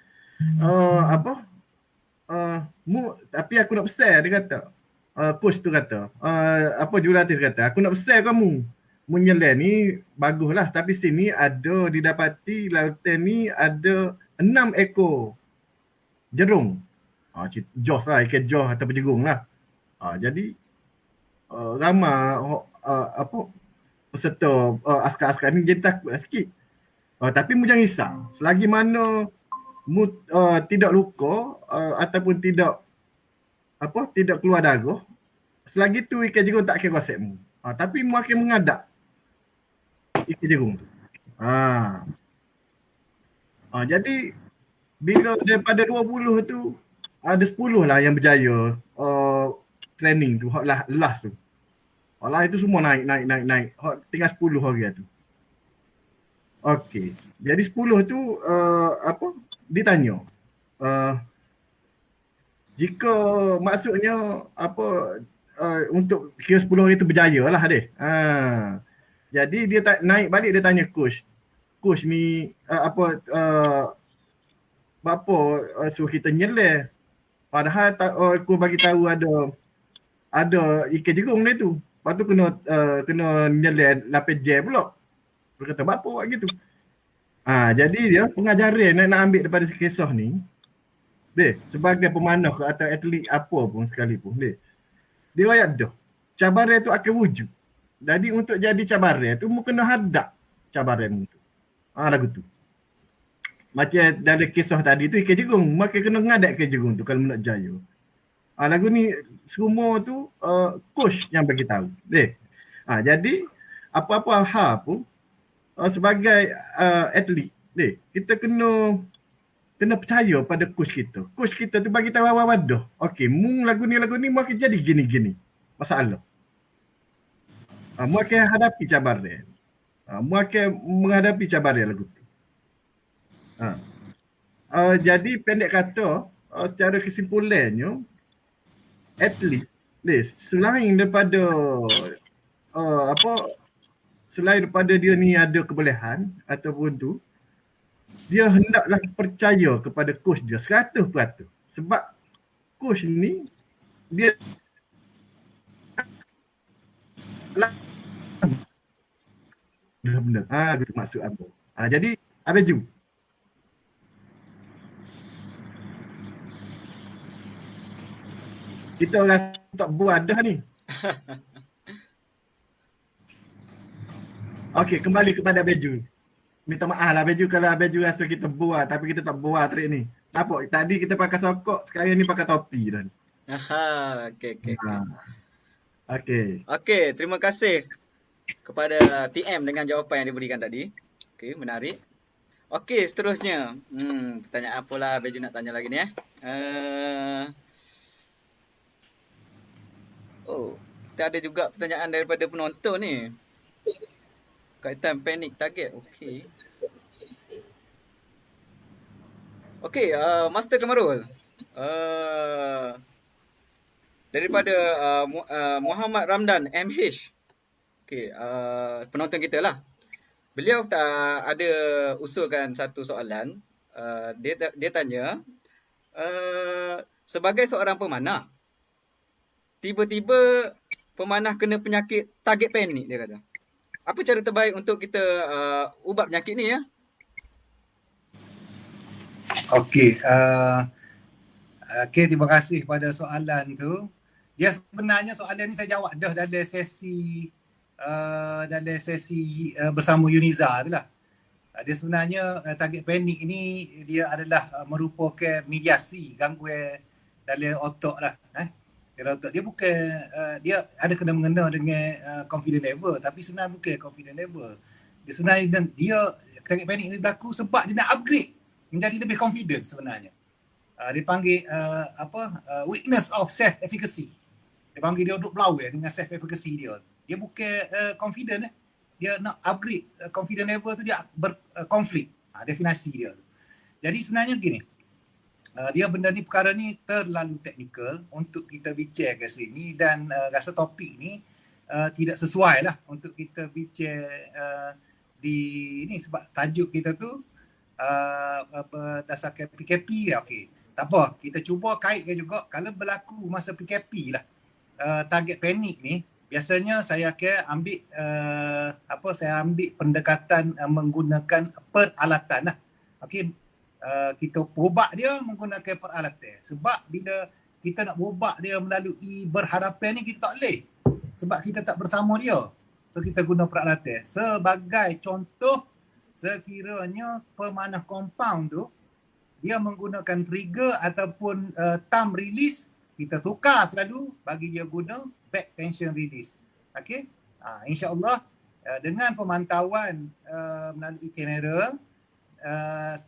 tapi aku nak pesan, dia kata. Coach tu kata, jurulatih kata, aku nak pesan kamu. Menyelam ni baguslah, tapi sini ada didapati lautan ni ada 6 ekor jerung. Jos lah, ikan jos atau berjerung lah. Jadi ramai peserta askar-askar ni jadi takut sikit. Tapi mu jangan risau. Selagi mana mu tidak luka ataupun tidak keluar darah, selagi tu ikan jerung tak akan rosak mu. Tapi mu akan mengadap ikan jerung tu. Jadi bila daripada 20 tu ada 10 lah yang berjaya training tu, hot lah last tu. Hot lah itu semua naik. Hot tinggal 10 hari tu. Okey. Jadi 10 tu ditanya. Jika maksudnya untuk kira 10 hari tu berjaya lah deh. Jadi dia naik balik, dia tanya coach ni berapa suruh kita nyeleh. Padahal aku bagi tahu ada ikan jerung dia tu. Lepas tu kena nyeleh lapis jam pula. Dia kata berapa buat gitu. Jadi dia pengajaran nak ambil daripada kisah ni. Dia sebagai pemanah atau atlet apa pun sekalipun dia ayat dah. Cabaran tu akan wujud. Jadi untuk jadi cabaran tu mu kena hadap cabaran tu. Lagu tu. Macam dalam kisah tadi tu ikan jerung, maka kena ngadap ikan jerung tu kalau nak jaya. Lagu ni semua tu coach yang bagi tahu. Jadi apa-apa hal pun sebagai atlet, kita kena percaya pada coach kita. Coach kita tu bagi tahu awal dah. Okey, mu lagu ni mu akan jadi gini-gini. Masalah. Mu akan hadapi cabaran. Mu akan menghadapi cabaran lagu tu. Jadi pendek kata, secara kesimpulannya, atlet selain daripada selain daripada dia ni ada kebolehan ataupun tu, dia hendaklah percaya kepada coach dia 100%. Sebab coach ni dia benda. Gitu maksud aku. Jadi Abeju. Kita rasa tak buat dah ni. Okey, kembali kepada Abeju. Minta maaf lah Abeju kalau Abeju rasa kita buat tapi kita tak buat trik ni. Nampak? Tadi kita pakai sokok, sekarang ni pakai topi dah. Okey,
terima kasih kepada TM dengan jawapan yang diberikan tadi. Okey, menarik. Okey, seterusnya. Pertanyaan apa lah Abeju nak tanya lagi ni kita ada juga pertanyaan daripada penonton ni. Kaitan panic target. Okey, Master Kamarul. Daripada Muhammad Ramdan MH. Okey, penonton kita lah. Beliau ada usulkan satu soalan. Dia tanya, sebagai seorang pemanah, tiba-tiba pemanah kena penyakit target panik, dia kata. Apa cara terbaik untuk kita ubat penyakit ni ya?
Okey, terima kasih pada soalan tu. Dia sebenarnya soalan ni saya jawab dah dalam sesi bersama Yuniza tu lah. Dia sebenarnya target panik ni dia adalah merupakan mediasi gangguan dalam otak lah. Dalam otak dia bukan dia ada kena mengena dengan confidence level, tapi sebenarnya bukan confidence level. Dia sebenarnya dia target panik ni berlaku sebab dia nak upgrade menjadi lebih confident sebenarnya. Dia panggil weakness of self efficacy. Dia panggil dia duduk belawai dengan self efficacy dia. Dia bukan confident dia nak upgrade confidence level tu, dia berkonflik. Definisi dia. Jadi sebenarnya begini. Dia benda ni, perkara ni terlalu teknikal untuk kita bincang kat sini dan rasa topik ni tidak sesuai lah untuk kita bincang di ni sebab tajuk kita tu berdasarkan PKP. Okey, tak apa, kita cuba kaitkan juga kalau berlaku masa PKP lah. Target panik ni biasanya saya akan ambil saya ambil pendekatan menggunakan peralatan lah. Okey, kita berubat dia menggunakan peralatan. Sebab bila kita nak berubat dia melalui berhadapan ni, kita tak boleh. Sebab kita tak bersama dia. So kita guna peralatan. Sebagai contoh, sekiranya pemanah compound tu, dia menggunakan trigger ataupun thumb release, kita tukar selalu bagi dia guna back tension release. Okey? InsyaAllah dengan pemantauan melalui kamera,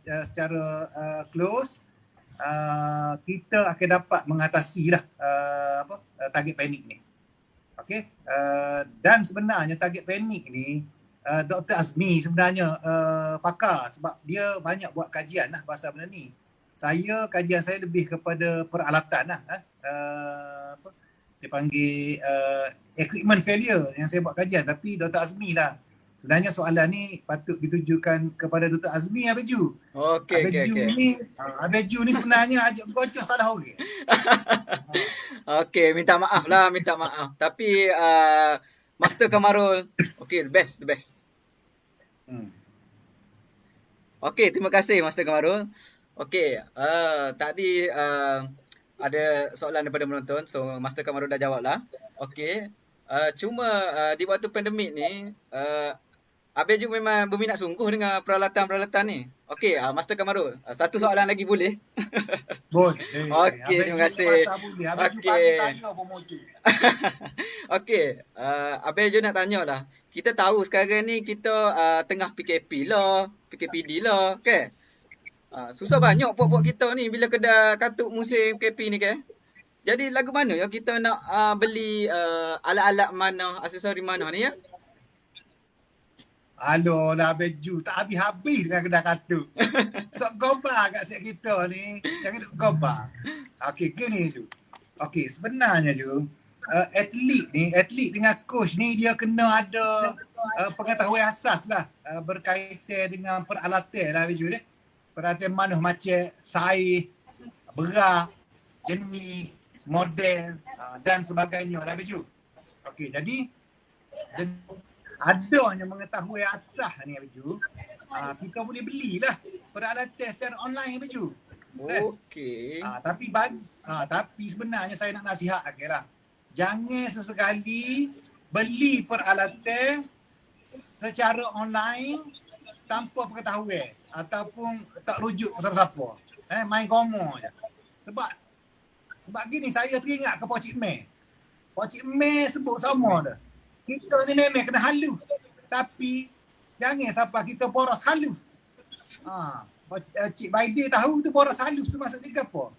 secara close, kita akan dapat mengatasi lah target panik ni. Okey, dan sebenarnya target panik ni Dr. Azmi sebenarnya pakar sebab dia banyak buat kajian lah pasal benda ni. Kajian saya lebih kepada peralatan lah. Dia panggil equipment failure yang saya buat kajian, tapi Dr. Azmi lah. Sebenarnya soalan ni patut ditujukan kepada Dr. Azmi Abeju.
Okey.
Abeju ni sebenarnya ajak gocok salah orang.
Okey, minta maaf. Tapi Master Kamarul, okey, the best. Okey, terima kasih Master Kamarul. Okey, tadi ada soalan daripada penonton, so Master Kamarul dah jawab lah. Okey, cuma di waktu pandemik ni, Abeju memang berminat sungguh dengan peralatan-peralatan ni. Okey, Master Kamarul, satu soalan lagi boleh?
Boleh.
Okey, terima kasih. Okey, Abeju nak tanya lah. Kita tahu sekarang ni kita tengah PKP lah, PKPD lah, kan? Susah banyak puak-puak kita ni bila kena katuk musim PKP ni, kan? Jadi lagu mana ya kita nak beli alat-alat mana, aksesori mana ni ya?
Aloh lah Beju, tak habis-habis dengan kedai katuk. Sok gobar kat siap kita ni. Jangan duk gobar. Okey, gini je. Okey, sebenarnya je atlet dengan coach ni dia kena ada pengetahuan asas lah berkaitan dengan peralatan lah Beju ni. Peralatan mana macam saiz, berat, jenis, model dan sebagainya lah Beju. Okey, jadi adanya mengetahui asas ni Beju, kita boleh belilah peralatan secara online Beju.
Okey.
Tapi sebenarnya saya nak nasihatkan lah. Jangan sesekali beli peralatan secara online tanpa pengetahuan ataupun tak rujuk siapa-siapa. Main gomo je. Sebab gini saya teringat ke Pak Cik Meh. Pak Cik Meh sebut sama dah. Kita ni memang kena halus. Tapi jangan sampai kita boros halus. Cik Baidi tahu tu boros halus tu maksudnya apa?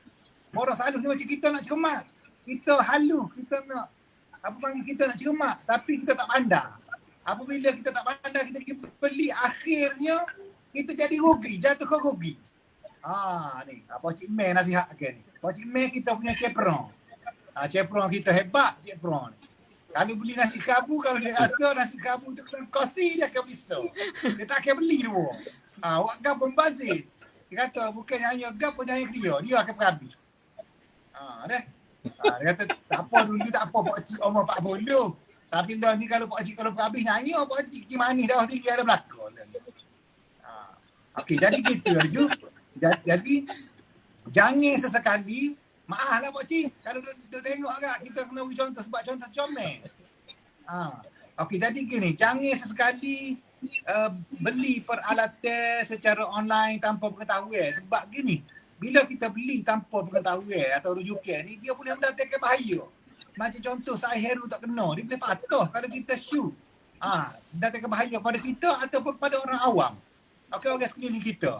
Boros halus ni macam kita nak cermat. Kita halus, kita nak kita nak cermat tapi kita tak pandai. Apabila kita tak pandai, kita beli, akhirnya kita jadi rugi, jatuh ke rugi. Ni, Pak Cik Meh nasihatkan ni. Pak Cik Meh kita punya cepron. Cepron kita hebat, cepron ni. Kalau beli nasi kabu, kalau dia rasa nasi kabu tu kena kosi, dia akan risau. Dia tak akan beli dulu. Awak gap membazir. Dia kata bukan hanya gap pun hanya dia akan perhabis. Dia kata tak apa dulu, tak apa Pak Cik umur 40. Tapi dah ni kalau Pak Cik kalau perhabis nyanyi, Pak Cik Cik manis dah tinggi ada belakang. Okey, jadi gitu Arju. Jadi jangan sesekali maaf lah Pak Cik, kalau duk tengok agak kita kena beri contoh sebab contoh comel. Okey, jadi gini, jangan sesekali beli peralatan secara online tanpa pengetahuan. Sebab gini, bila kita beli tanpa pengetahuan atau rujukan ni, dia boleh mendatangkan bahaya. Macam contoh saya Heru tak kena, dia boleh patuh kalau kita shoot. Mendatangkan bahaya pada kita ataupun pada orang awam. Okey, orang sekeliling kita.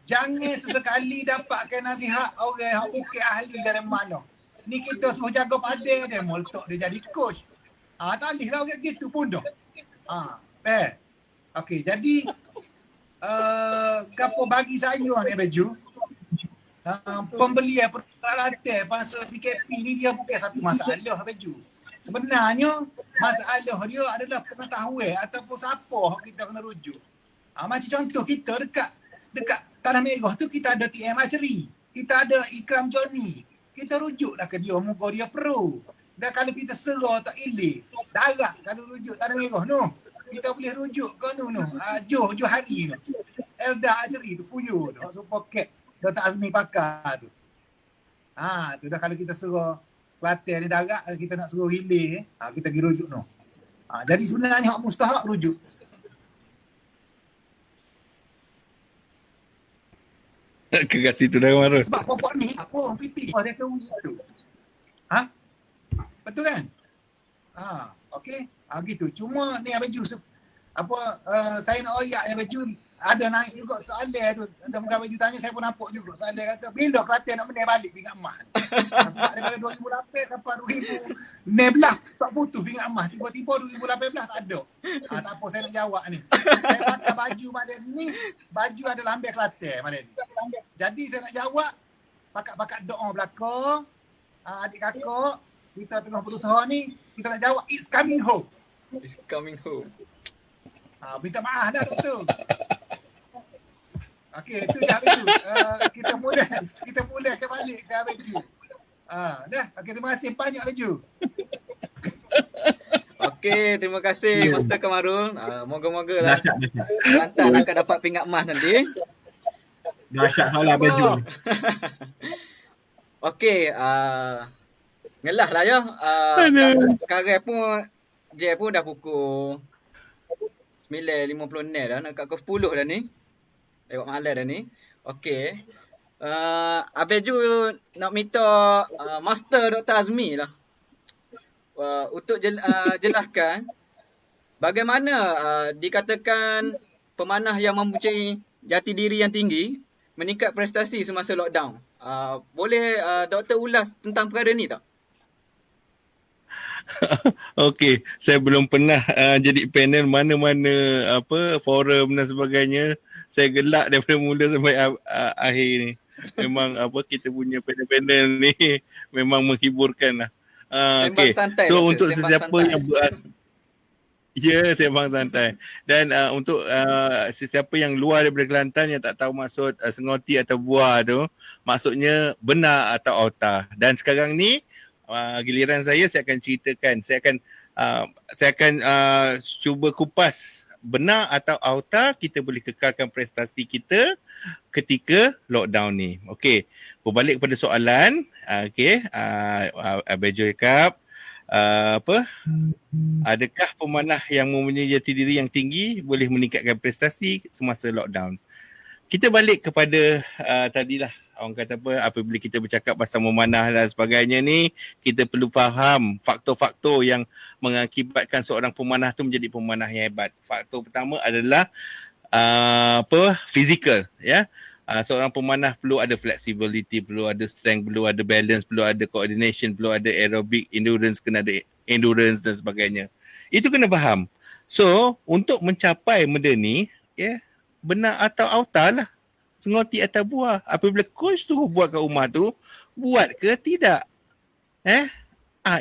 Jangan sesekali dapatkan nasihat orang yang bukan ahli dalam mana. Ni kita suruh jaga pada dia, moltok dia jadi coach. Tak boleh lah orang gitu pun dah. Okey, jadi gapo bagi saya ni Beju, pembelian peralatan pasal PKP ni dia bukan satu masalah Beju. Sebenarnya masalah dia adalah pengetahuan ataupun siapa kita kena rujuk. Macam contoh kita dekat Tanah Merah tu kita ada TM Archery, kita ada Ikram Johnny. Kita rujuklah ke dia, muka dia pro. Dan kalau kita serah tak ilih, darah kalau rujuk Tanah Merah tu, kita boleh rujuk ke Joh Hari tu. Elda Archery tu, Fuyo tu, super cat Dr. Azmi pakar tu. Tu dah kalau kita serah Kelantan ni darah, kita nak suruh ilih, kita pergi rujuk tu. Jadi sebenarnya hak mustahak rujuk.
Kekasih tu dah marah.
Sebab pokok ni apa orang pipi dia akan wujud tu. Betul kan? Okey. Gitu. Cuma ni Abang Ju saya nak oyak Abang Ju ada naik juga soalan tu. Ada pegawai baju tanya, saya pun nampak juga soalan kata bila Kelantan nak menang balik pingat emas. Sebab daripada 2008 sampai 2016 tak putus pingat emas. Tiba-tiba 2018 tak ada. Tak apa, saya nak jawab ni. Saya pakai baju malam ni, baju ada lambang Kelantan malam ni. Jadi saya nak jawab, pakat-pakat doa belakang, adik kakak, kita tengah berusaha ni, kita nak jawab, it's coming home.
It's coming home.
Minta maaf dah doktor. Okey, itu je Abiju. Kita mula kembali ke Abiju. Dah. Okey, terima kasih banyak Abiju.
Okey, terima kasih Master Kamarul. Moga-moga lah
Dahsyat.
Kelantan akan dapat pingat emas nanti.
Dahsyat soalan Baju.
Okey, ngelah lah ya. Sekarang pun je pun dah pukul 9.56 dah, nak kat pukul 10 dah ni. Lewat malam dah ni. Okey. Abiju nak minta Master Dr. Azmi lah. Untuk jelaskan bagaimana dikatakan pemanah yang mempunyai jati diri yang tinggi meningkat prestasi semasa lockdown. Boleh doktor ulas tentang perkara ni tak?
Okey, saya belum pernah jadi panel mana-mana forum dan sebagainya. Saya gelak daripada mula sampai akhir ni. Memang kita punya panel-panel ni memang menghiburkan lah. Okey. So untuk sesiapa yang sembang santai. Dan untuk sesiapa yang luar daripada Kelantan yang tak tahu maksud sengoti atau buah tu, maksudnya benar atau auta. Dan sekarang ni giliran saya akan ceritakan. Saya akan cuba kupas benar atau auta kita boleh kekalkan prestasi kita ketika lockdown ni. Okey, berbalik kepada soalan. Okey, Abiju cakap adakah pemanah yang mempunyai jati diri yang tinggi boleh meningkatkan prestasi semasa lockdown? Kita balik kepada tadilah orang kata apabila kita bercakap pasal memanah dan sebagainya ni, kita perlu faham faktor-faktor yang mengakibatkan seorang pemanah tu menjadi pemanah yang hebat. Faktor pertama adalah fizikal, ya. Seorang pemanah perlu ada flexibility, perlu ada strength, perlu ada balance, perlu ada coordination, perlu ada aerobic endurance, kena ada endurance dan sebagainya. Itu kena faham. So, untuk mencapai benda ni, benar atau auta lah. Sengoti atau buah. Apabila coach tu buat kat rumah tu, buat ke tidak?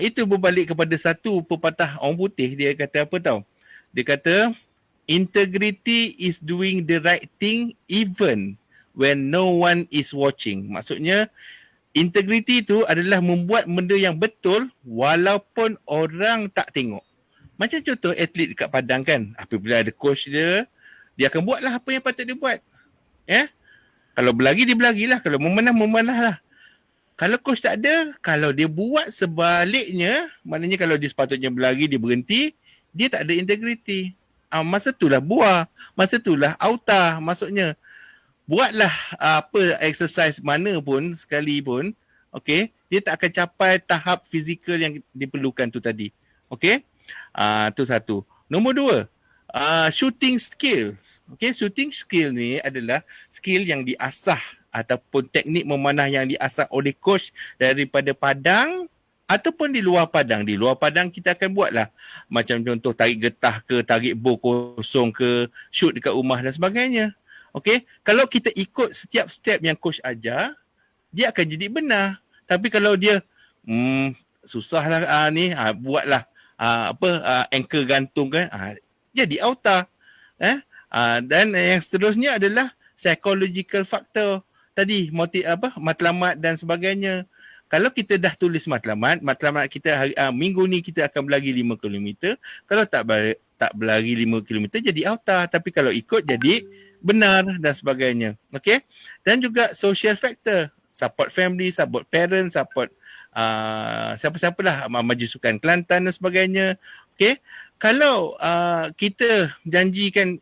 Itu berbalik kepada satu pepatah orang putih. Dia kata apa tau? Dia kata, integrity is doing the right thing even when no one is watching. Maksudnya, integrity tu adalah membuat benda yang betul walaupun orang tak tengok. Macam contoh atlet dekat padang kan. Apabila ada coach dia akan buatlah apa yang patut dia buat. Kalau berlari, dia berlarilah. Kalau memanah lah. Kalau coach tak ada, kalau dia buat sebaliknya, maknanya kalau dia sepatutnya berlari, dia berhenti, dia tak ada integriti. Masa itulah buah. Masa itulah auta. Maksudnya, buatlah apa exercise mana pun, sekalipun, okay, dia tak akan capai tahap fizikal yang diperlukan tu tadi. Okay? Tu satu. Nombor dua. Shooting skills. Okay, shooting skill ni adalah skill yang diasah ataupun teknik memanah yang diasah oleh coach daripada padang ataupun di luar padang. Di luar padang kita akan buatlah macam contoh tarik getah ke, tarik bow kosong ke, shoot dekat rumah dan sebagainya. Okay, kalau kita ikut setiap step yang coach ajar, dia akan jadi benar. Tapi kalau dia susahlah buatlah anchor gantung kan, jadi auta. Dan yang seterusnya adalah psychological factor. Tadi matlamat dan sebagainya. Kalau kita dah tulis matlamat kita minggu ni kita akan berlari 5 km. Kalau tak berlari 5 km jadi auta. Tapi kalau ikut jadi benar dan sebagainya. Okay? Dan juga social factor. Support family, support parents, support siapa-siapalah, Majlis Sukan Kelantan dan sebagainya. Okay? Kalau kita janjikan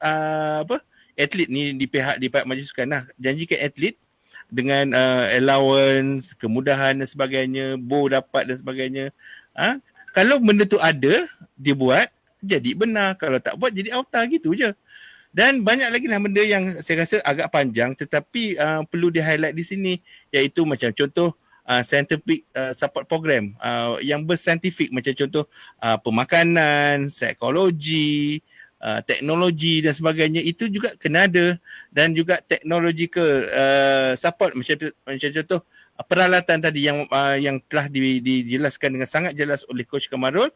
atlet ni di pihak Majlis Sukan lah, janjikan atlet dengan allowance, kemudahan dan sebagainya, bow dapat dan sebagainya. Kalau benda tu ada, dia buat, jadi benar. Kalau tak buat, jadi auta, gitu je. Dan banyak lagi lah benda yang saya rasa agak panjang tetapi perlu di-highlight di sini, iaitu macam contoh scientific support program yang bersaintifik, macam contoh pemakanan, psikologi, teknologi dan sebagainya, itu juga kena ada. Dan juga technological support, macam contoh peralatan tadi yang telah dijelaskan dengan sangat jelas oleh Coach Kamarul,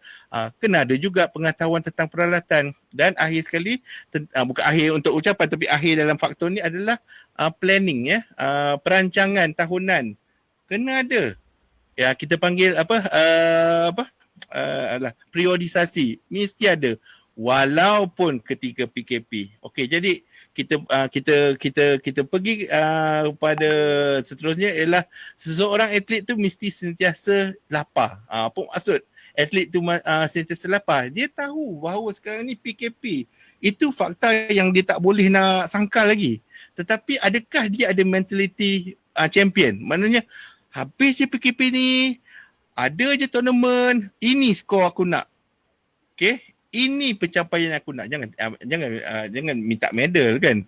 kena ada juga pengetahuan tentang peralatan. Dan akhir sekali, bukan akhir untuk ucapan tapi akhir dalam faktor ni adalah planning, perancangan tahunan kena ada. Ya, kita panggil periodisasi mesti ada walaupun ketika PKP. Okey, jadi kita pergi pada seterusnya ialah seseorang atlet tu mesti sentiasa lapar. Apa maksud atlet tu sentiasa lapar? Dia tahu bahawa sekarang ni PKP. Itu fakta yang dia tak boleh nak sangkal lagi. Tetapi adakah dia ada mentality champion? Maknanya habis je PKP ni, ada je tournament, ini skor aku nak. Okey, ini pencapaian aku nak. Jangan minta medal kan.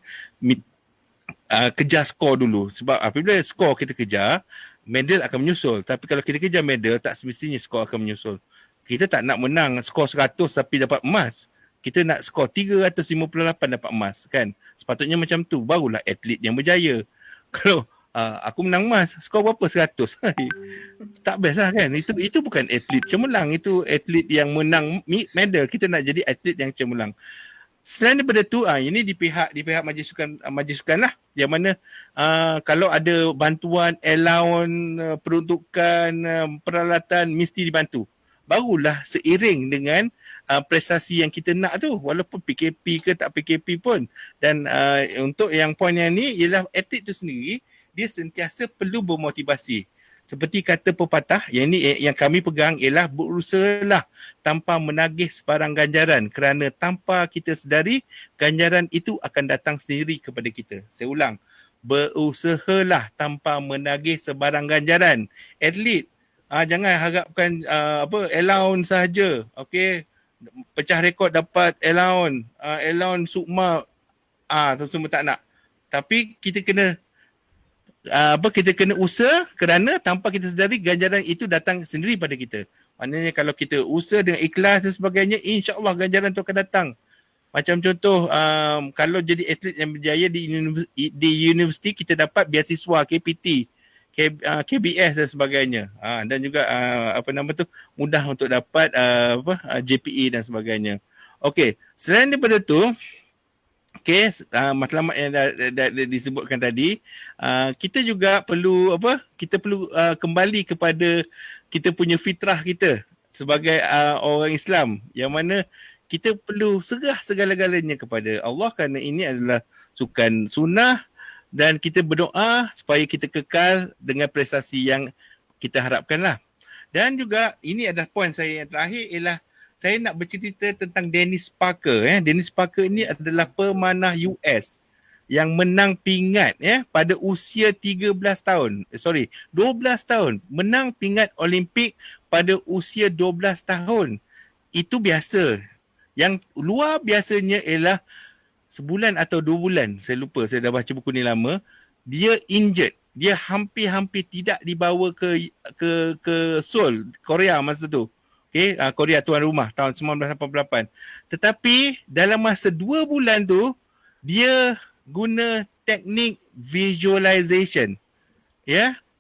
Kejar skor dulu. Sebab apabila skor kita kejar, medal akan menyusul. Tapi kalau kita kejar medal, tak semestinya skor akan menyusul. Kita tak nak menang skor 100 tapi dapat emas. Kita nak skor 358 dapat emas kan. Sepatutnya macam tu, barulah atlet yang berjaya. Kalau aku menang emas, skor berapa? 100. Tak best lah kan. Itu bukan atlet cemerlang, itu atlet yang menang medal. Kita nak jadi atlet yang cemerlang. Selain daripada tu, ini di pihak majlis sukan lah, yang mana kalau ada bantuan, allowance, peruntukan, peralatan mesti dibantu. Barulah seiring dengan prestasi yang kita nak tu, walaupun PKP ke tak PKP pun. Dan untuk yang poin yang ni ialah atlet tu sendiri, dia sentiasa perlu bermotivasi. Seperti kata pepatah, yang kami pegang ialah berusahalah tanpa menagih sebarang ganjaran, kerana tanpa kita sedari, ganjaran itu akan datang sendiri kepada kita. Saya ulang, berusahalah tanpa menagih sebarang ganjaran. Atlet, jangan harapkan allowance sahaja. Okey, pecah rekod dapat allowance sukma, semua tak nak. Tapi kita kena usaha, kerana tanpa kita sedari ganjaran itu datang sendiri pada kita. Maknanya kalau kita usaha dengan ikhlas dan sebagainya, insya-Allah ganjaran itu akan datang. Macam contoh, kalau jadi atlet yang berjaya di universiti, kita dapat beasiswa KPT, KBS dan sebagainya. Dan juga mudah untuk dapat JPE dan sebagainya. Okey, selain daripada tu, matlamat yang dah disebutkan tadi, kita juga perlu kembali kepada kita punya fitrah kita sebagai orang Islam, yang mana kita perlu serah segala-galanya kepada Allah, kerana ini adalah sukan sunnah, dan kita berdoa supaya kita kekal dengan prestasi yang kita harapkanlah. Dan juga ini adalah poin saya yang terakhir, ialah saya nak bercerita tentang Dennis Parker. Dennis Parker ini adalah pemanah US yang menang pingat pada usia 12 tahun. Menang pingat Olimpik pada usia 12 tahun. Itu biasa. Yang luar biasanya ialah sebulan atau 2 bulan, saya lupa, saya dah baca buku ni lama, dia injured. Dia hampir-hampir tidak dibawa ke Seoul, Korea masa tu. Korea tuan rumah tahun 1988. Tetapi dalam masa 2 bulan tu, dia guna teknik visualization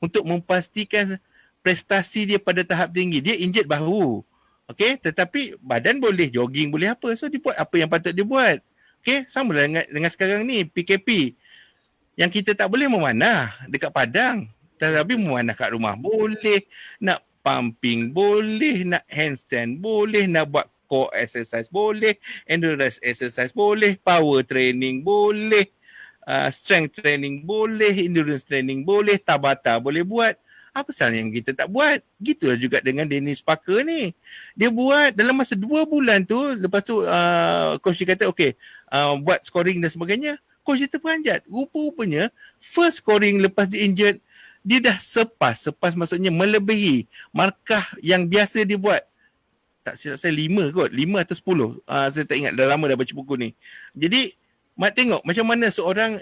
untuk memastikan prestasi dia pada tahap tinggi. Dia injet bahu. Tetapi badan boleh, jogging boleh apa. So dia buat apa yang patut dia buat. Sama dengan sekarang ni PKP. Yang kita tak boleh memanah dekat padang, tetapi memanah kat rumah boleh, nak pumping boleh, nak handstand boleh, nak buat core exercise boleh, endurance exercise boleh, power training boleh, strength training boleh, endurance training boleh, Tabata boleh buat. Apa salah yang kita tak buat? Gitulah juga dengan Dennis Parker ni. Dia buat dalam masa 2 bulan tu, lepas tu coach dia kata buat scoring dan sebagainya. Coach dia terperanjat. Rupa-rupanya first scoring lepas dia injured, dia dah sepas maksudnya melebihi markah yang biasa dia buat. Tak silap saya 5 atau 10. Saya tak ingat, dah lama dah baca buku ni. Jadi Mak tengok macam mana seorang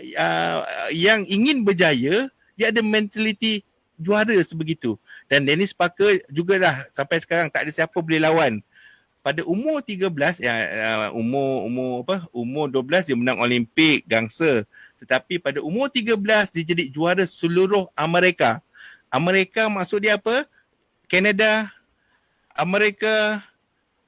yang ingin berjaya, dia ada mentaliti juara sebegitu. Dan Dennis Parker jugalah sampai sekarang tak ada siapa boleh lawan. Pada umur 13 umur 12 dia menang Olimpik gangsa, tetapi pada umur 13 dia jadi juara seluruh Amerika. Amerika maksud dia apa? Kanada, Amerika,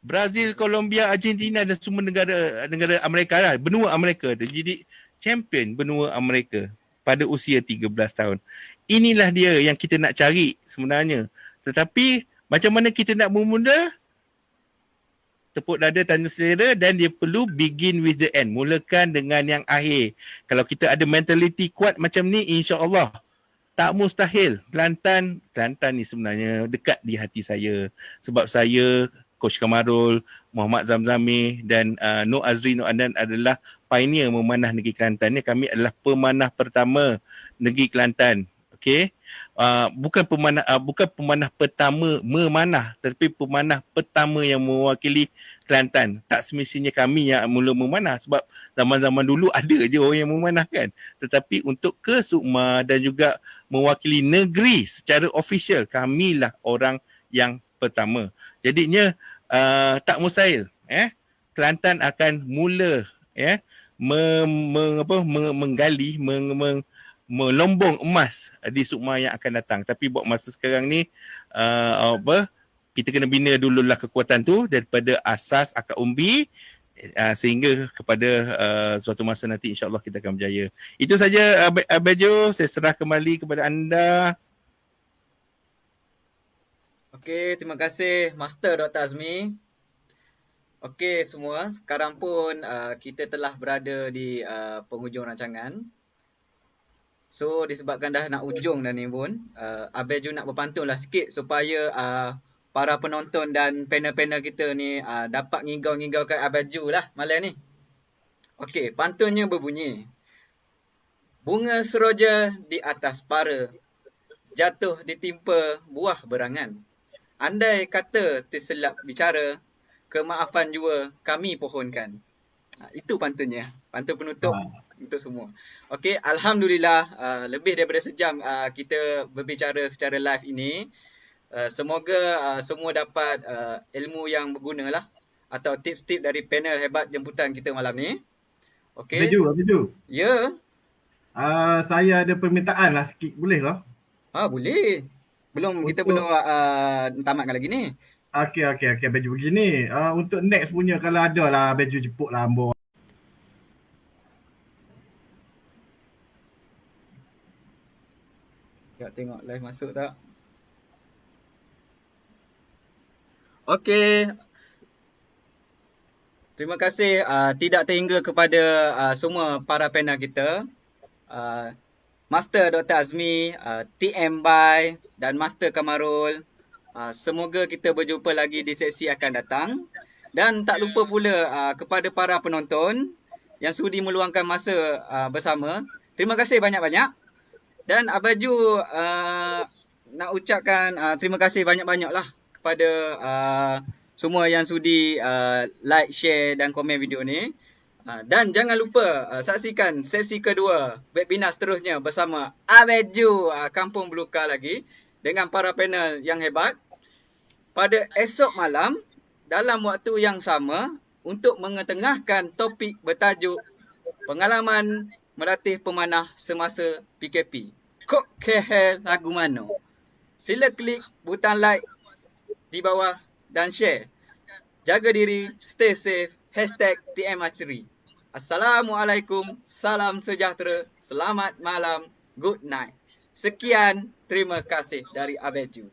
Brazil, Colombia, Argentina dan semua negara Amerika lah, benua Amerika. Dia jadi champion benua Amerika pada usia 13 tahun. Inilah dia yang kita nak cari sebenarnya. Tetapi macam mana kita nak bermula? Tepuk dada, tanda selera, dan dia perlu begin with the end. Mulakan dengan yang akhir. Kalau kita ada mentality kuat macam ni, insya-Allah tak mustahil. Kelantan ni sebenarnya dekat di hati saya. Sebab saya, Coach Kamarul, Muhammad Zamzami dan Nur Azri Nur Adan adalah pioneer memanah negeri Kelantan ni. Kami adalah pemanah pertama negeri Kelantan. Okey. Bukan pemanah pertama memanah, tetapi pemanah pertama yang mewakili Kelantan. Tak semestinya kami yang mula memanah, sebab zaman-zaman dulu ada je orang yang memanah kan. Tetapi untuk ke Sukma dan juga mewakili negeri secara official, kamilah orang yang pertama. Jadinya tak mustahil Kelantan akan mula menggali melombong emas di Sukma yang akan datang. Tapi buat masa sekarang ni kita kena bina dululah kekuatan tu daripada asas akar umbi sehingga kepada suatu masa nanti insya-Allah kita akan berjaya. Itu saja Abejo, saya serah kembali kepada anda.
Okey, terima kasih Master Dr. Azmi. Okey semua, sekarang pun kita telah berada di penghujung rancangan. So disebabkan dah nak ujung dah ni pun, Abejo nak berpantunlah sikit supaya para penonton dan panel-panel kita ni dapat ngigau-ngigaukan Abejo lah malam ni. Okey, pantunnya berbunyi. Bunga seroja di atas para, jatuh ditimpa buah berangan. Andai kata terselap bicara, kemaafan jua kami pohonkan. Itu pantunnya. Pantun penutup untuk semua. Okey, alhamdulillah lebih daripada sejam kita berbicara secara live ini. Semoga semua dapat ilmu yang berguna lah, atau tips-tips dari panel hebat jemputan kita malam ni. Okey.
Abejo.
Ya.
Saya ada permintaan lah sikit, boleh ke?
Boleh. Kita belum tamatkan lagi ni.
Okey Abejo, begini. Untuk next punya kalau ada lah Abejo jemput lah Ambo.
Nak tengok live masuk tak? Okey. Terima kasih tidak terhingga kepada semua para panel kita. Master Dr. Azmi, TM Bai dan Master Kamarul. Semoga kita berjumpa lagi di sesi akan datang. Dan tak lupa pula kepada para penonton yang sudi meluangkan masa bersama. Terima kasih banyak-banyak. Dan Abejo nak ucapkan terima kasih banyak-banyak lah kepada semua yang sudi like, share dan komen video ni. Dan jangan lupa saksikan sesi kedua webinar seterusnya bersama Abejo Kampung Belukar lagi dengan para panel yang hebat pada esok malam dalam waktu yang sama untuk mengetengahkan topik bertajuk pengalaman melatih pemanah semasa PKP. Kok kehel lagu mana? Sila klik butang like di bawah dan share. Jaga diri, stay safe, #TM Archery. Assalamualaikum, salam sejahtera, selamat malam, good night. Sekian, terima kasih dari Abejo.